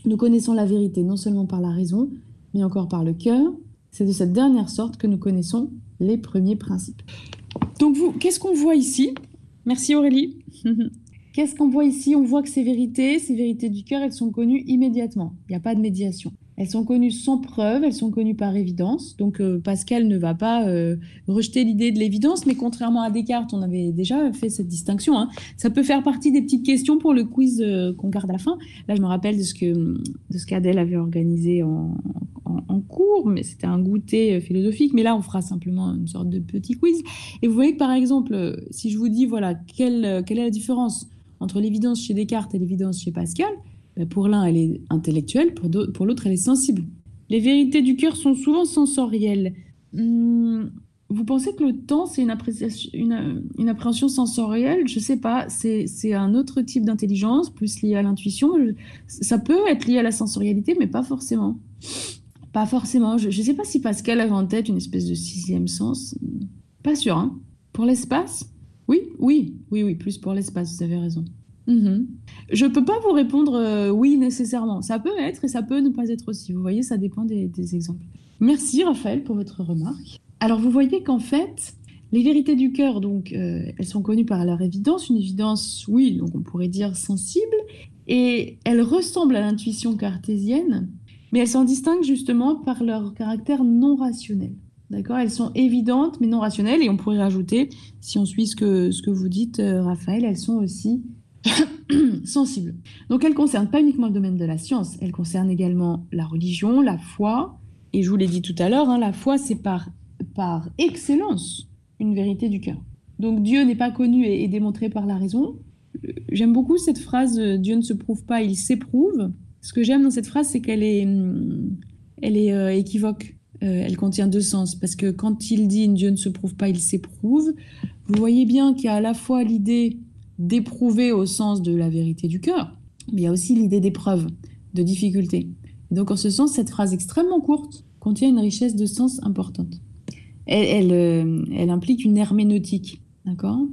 A: Nous connaissons la vérité non seulement par la raison, mais encore par le cœur. C'est de cette dernière sorte que nous connaissons les premiers principes. Donc qu'est-ce qu'on voit ici? Merci Aurélie. Qu'est-ce qu'on voit ici? On voit que ces vérités du cœur, elles sont connues immédiatement. Il n'y a pas de médiation. Elles sont connues sans preuve, elles sont connues par évidence. Donc Pascal ne va pas rejeter l'idée de l'évidence, mais contrairement à Descartes, on avait déjà fait cette distinction. Hein. Ça peut faire partie des petites questions pour le quiz qu'on garde à la fin. Là, je me rappelle de ce qu'Adèle avait organisé en cours, mais c'était un goûter philosophique. Mais là, on fera simplement une sorte de petit quiz. Et vous voyez que, par exemple, si je vous dis, voilà, quelle est la différence entre l'évidence chez Descartes et l'évidence chez Pascal, ben pour l'un, elle est intellectuelle, pour l'autre, elle est sensible. Les vérités du cœur sont souvent sensorielles. Vous pensez que le temps, c'est une appréhension sensorielle? Je ne sais pas, c'est un autre type d'intelligence, plus lié à l'intuition. Ça peut être lié à la sensorialité, mais pas forcément. Pas forcément. Je ne sais pas si Pascal avait en tête une espèce de sixième sens. Pas sûr, hein. Pour l'espace? Oui, plus pour l'espace, vous avez raison. Je ne peux pas vous répondre oui nécessairement. Ça peut être et ça peut ne pas être aussi. Vous voyez, ça dépend des exemples. Merci Raphaël pour votre remarque. Alors vous voyez qu'en fait, les vérités du cœur, donc, elles sont connues par leur évidence. Une évidence, oui, donc on pourrait dire sensible. Et elles ressemblent à l'intuition cartésienne, mais elles s'en distinguent justement par leur caractère non rationnel. D'accord? Elles sont évidentes, mais non rationnelles. Et on pourrait rajouter, si on suit ce que vous dites, Raphaël, elles sont aussi sensibles. Donc, elles ne concernent pas uniquement le domaine de la science. Elles concernent également la religion, la foi. Et je vous l'ai dit tout à l'heure, hein, la foi, c'est par excellence une vérité du cœur. Donc, Dieu n'est pas connu et démontré par la raison. j'aime beaucoup cette phrase Dieu ne se prouve pas, il s'éprouve. Ce que j'aime dans cette phrase, c'est elle est équivoque. Elle contient deux sens. Parce que quand il dit Dieu ne se prouve pas, il s'éprouve, vous voyez bien qu'il y a à la fois l'idée d'éprouver au sens de la vérité du cœur, mais il y a aussi l'idée d'épreuve, de difficulté. Et donc, en ce sens, cette phrase extrêmement courte contient une richesse de sens importante. Elle implique une herméneutique, d'accord?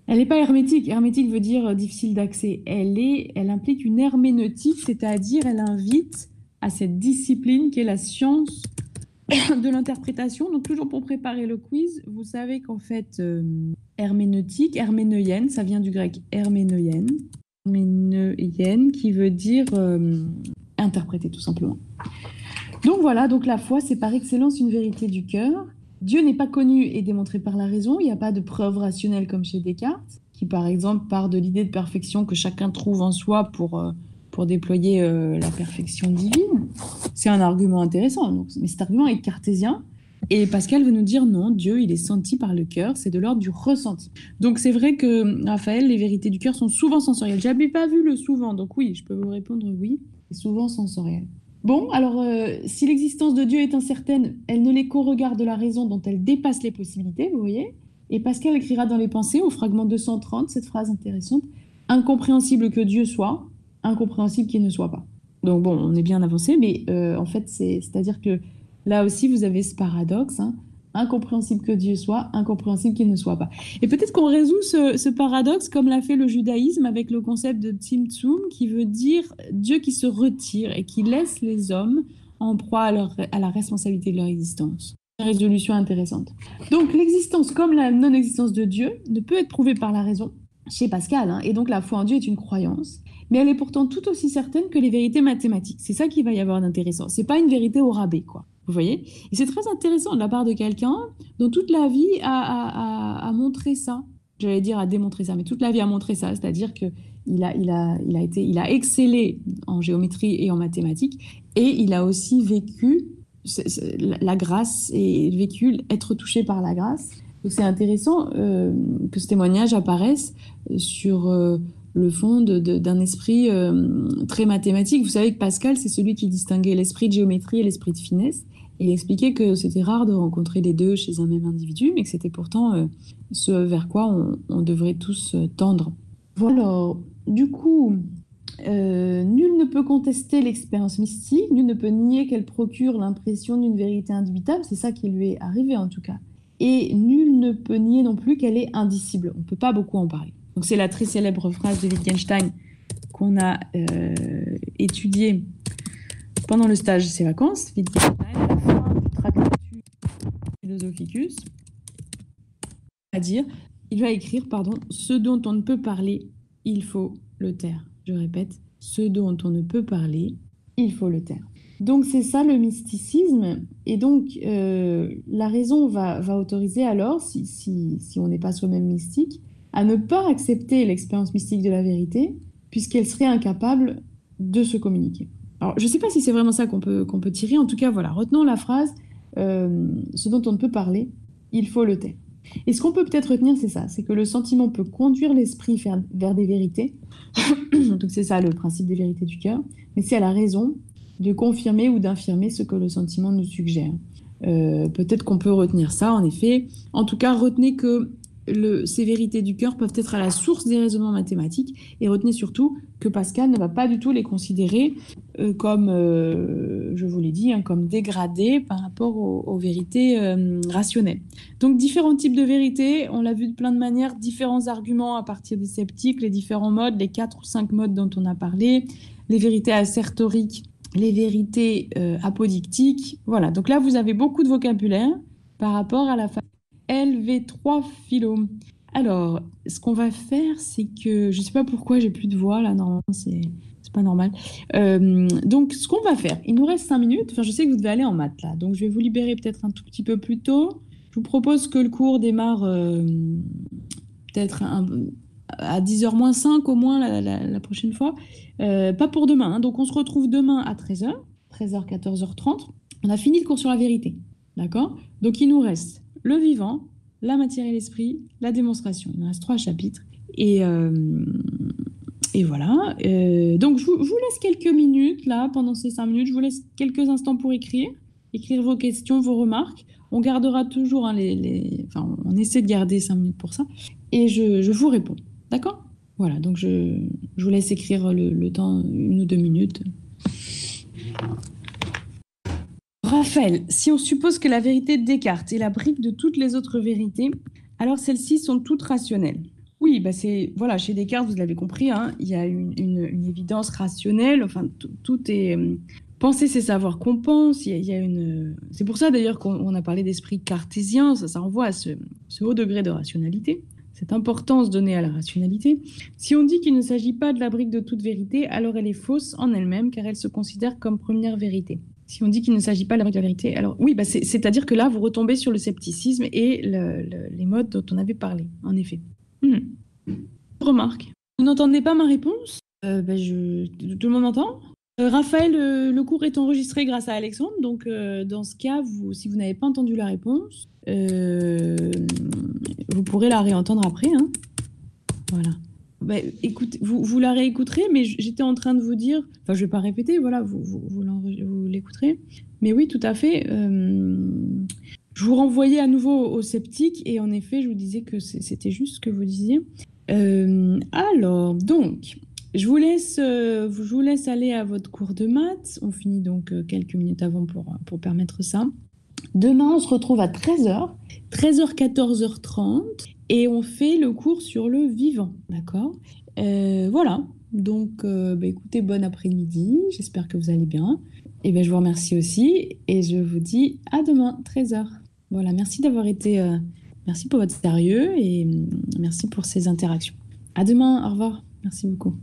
A: Elle n'est pas hermétique. Hermétique veut dire difficile d'accès. Elle implique une herméneutique, c'est-à-dire elle invite à cette discipline qui est la science de l'interprétation. Donc, toujours pour préparer le quiz, vous savez qu'en fait, herméneutique, herméneuienne, ça vient du grec herméneuienne, qui veut dire interpréter tout simplement. Donc voilà, donc la foi, c'est par excellence une vérité du cœur. Dieu n'est pas connu et démontré par la raison. Il n'y a pas de preuve rationnelle comme chez Descartes, qui par exemple part de l'idée de perfection que chacun trouve en soi pour déployer la perfection divine. C'est un argument intéressant, donc, mais cet argument est cartésien. Et Pascal veut nous dire non, Dieu, il est senti par le cœur, c'est de l'ordre du ressenti. Donc c'est vrai que, Raphaël, les vérités du cœur sont souvent sensorielles. J'avais pas vu le souvent, donc oui, je peux vous répondre oui, c'est souvent sensoriel. Bon, alors, si l'existence de Dieu est incertaine, elle ne l'est qu'au regard de la raison dont elle dépasse les possibilités, vous voyez. Et Pascal écrira dans les Pensées, au fragment 230, cette phrase intéressante, « Incompréhensible que Dieu soit, incompréhensible qu'il ne soit pas ». Donc bon, on est bien avancé, mais en fait, c'est-à-dire que là aussi, vous avez ce paradoxe, hein, incompréhensible que Dieu soit, incompréhensible qu'il ne soit pas. Et peut-être qu'on résout ce paradoxe comme l'a fait le judaïsme avec le concept de Tzimtzum, qui veut dire Dieu qui se retire et qui laisse les hommes en proie à la responsabilité de leur existence. Une résolution intéressante. Donc l'existence comme la non-existence de Dieu ne peut être prouvée par la raison, chez Pascal, hein, et donc la foi en Dieu est une croyance, mais elle est pourtant tout aussi certaine que les vérités mathématiques. C'est ça qu'il va y avoir d'intéressant. C'est pas une vérité au rabais, quoi. Vous voyez? Et c'est très intéressant de la part de quelqu'un dont toute la vie a montré ça. J'allais dire a démontré ça, mais toute la vie a montré ça. C'est-à-dire qu'il a excellé en géométrie et en mathématiques, et il a aussi vécu la grâce et vécu être touché par la grâce. Donc c'est intéressant que ce témoignage apparaisse sur le fond d'un esprit très mathématique. Vous savez que Pascal, c'est celui qui distinguait l'esprit de géométrie et l'esprit de finesse. Il expliquait que c'était rare de rencontrer les deux chez un même individu, mais que c'était pourtant ce vers quoi on devrait tous tendre. Voilà, du coup, nul ne peut contester l'expérience mystique, nul ne peut nier qu'elle procure l'impression d'une vérité indubitable, c'est ça qui lui est arrivé en tout cas. Et nul ne peut nier non plus qu'elle est indicible, on ne peut pas beaucoup en parler. Donc c'est la très célèbre phrase de Wittgenstein qu'on a étudiée pendant le stage de ses vacances, Wittgenstein, à la fin du Tractatus Philosophicus, il va écrire, ce dont on ne peut parler, il faut le taire. Je répète, ce dont on ne peut parler, il faut le taire. Donc c'est ça le mysticisme, et donc la raison va autoriser alors, si on n'est pas soi-même mystique, à ne pas accepter l'expérience mystique de la vérité, puisqu'elle serait incapable de se communiquer. Alors, je ne sais pas si c'est vraiment ça qu'on peut tirer. En tout cas, voilà, retenons la phrase ce dont on ne peut parler, il faut le taire. Et ce qu'on peut peut-être retenir, c'est ça, c'est que le sentiment peut conduire l'esprit vers des vérités. Donc c'est ça le principe des vérités du cœur. Mais c'est à la raison de confirmer ou d'infirmer ce que le sentiment nous suggère. Peut-être qu'on peut retenir ça, en effet. En tout cas, retenez que ces vérités du cœur peuvent être à la source des raisonnements mathématiques, et retenez surtout que Pascal ne va pas du tout les considérer comme, je vous l'ai dit, hein, comme dégradées par rapport aux vérités rationnelles. Donc différents types de vérités, on l'a vu de plein de manières, différents arguments à partir des sceptiques, les différents modes, les 4 ou 5 modes dont on a parlé, les vérités assertoriques, les vérités apodictiques. Voilà, donc là vous avez beaucoup de vocabulaire par rapport à la LV3 philo. Alors, ce qu'on va faire, c'est que je ne sais pas pourquoi j'ai plus de voix là, normalement c'est pas normal. Donc, ce qu'on va faire, il nous reste 5 minutes. Enfin, je sais que vous devez aller en maths là, donc je vais vous libérer peut-être un tout petit peu plus tôt. Je vous propose que le cours démarre peut-être à 10h-5 au moins la prochaine fois. Pas pour demain, hein. Donc on se retrouve demain à 13h, 14h30. On a fini le cours sur la vérité, d'accord? Donc il nous reste le vivant, la matière et l'esprit, la démonstration. Il nous reste 3 chapitres. Et Et voilà. Donc, je vous laisse quelques minutes, là, pendant ces 5 minutes. Je vous laisse quelques instants pour écrire vos questions, vos remarques. On gardera toujours, hein, enfin, on essaie de garder 5 minutes pour ça. Et je vous réponds. D'accord? Voilà, donc je vous laisse écrire le temps, 1 ou 2 minutes. Raphaël, si on suppose que la vérité de Descartes est la brique de toutes les autres vérités, alors celles-ci sont toutes rationnelles. Oui, bah voilà, chez Descartes, vous l'avez compris, hein, il y a une évidence rationnelle. Enfin, tout est penser, c'est savoir qu'on pense. Il y a c'est pour ça d'ailleurs qu'on a parlé d'esprit cartésien. Ça renvoie à ce haut degré de rationalité, cette importance donnée à la rationalité. Si on dit qu'il ne s'agit pas de la brique de toute vérité, alors elle est fausse en elle-même, car elle se considère comme première vérité. Si on dit qu'il ne s'agit pas de la brique de la vérité, alors oui, bah c'est-à-dire que là, vous retombez sur le scepticisme et les modes dont on avait parlé, en effet. Remarque. Vous n'entendez pas ma réponse? Tout le monde m'entend? Raphaël, le cours est enregistré grâce à Alexandre, donc dans ce cas, si vous n'avez pas entendu la réponse, vous pourrez la réentendre après, hein. Voilà. Bah, écoutez, vous la réécouterez, mais j'étais en train de vous dire, enfin je ne vais pas répéter, voilà, vous l'écouterez. Mais oui, tout à fait. Je vous renvoyais à nouveau au sceptique, et en effet, je vous disais que c'était juste ce que vous disiez. Alors, donc, je vous laisse aller à votre cours de maths. On finit donc quelques minutes avant pour permettre ça. Demain, on se retrouve à 13h, 14h30, et on fait le cours sur le vivant, d'accord? Voilà, donc écoutez, bon après-midi, j'espère que vous allez bien. Et je vous remercie aussi, et je vous dis à demain, 13h. Voilà, merci d'avoir été... merci pour votre sérieux et merci pour ces interactions. À demain, au revoir. Merci beaucoup.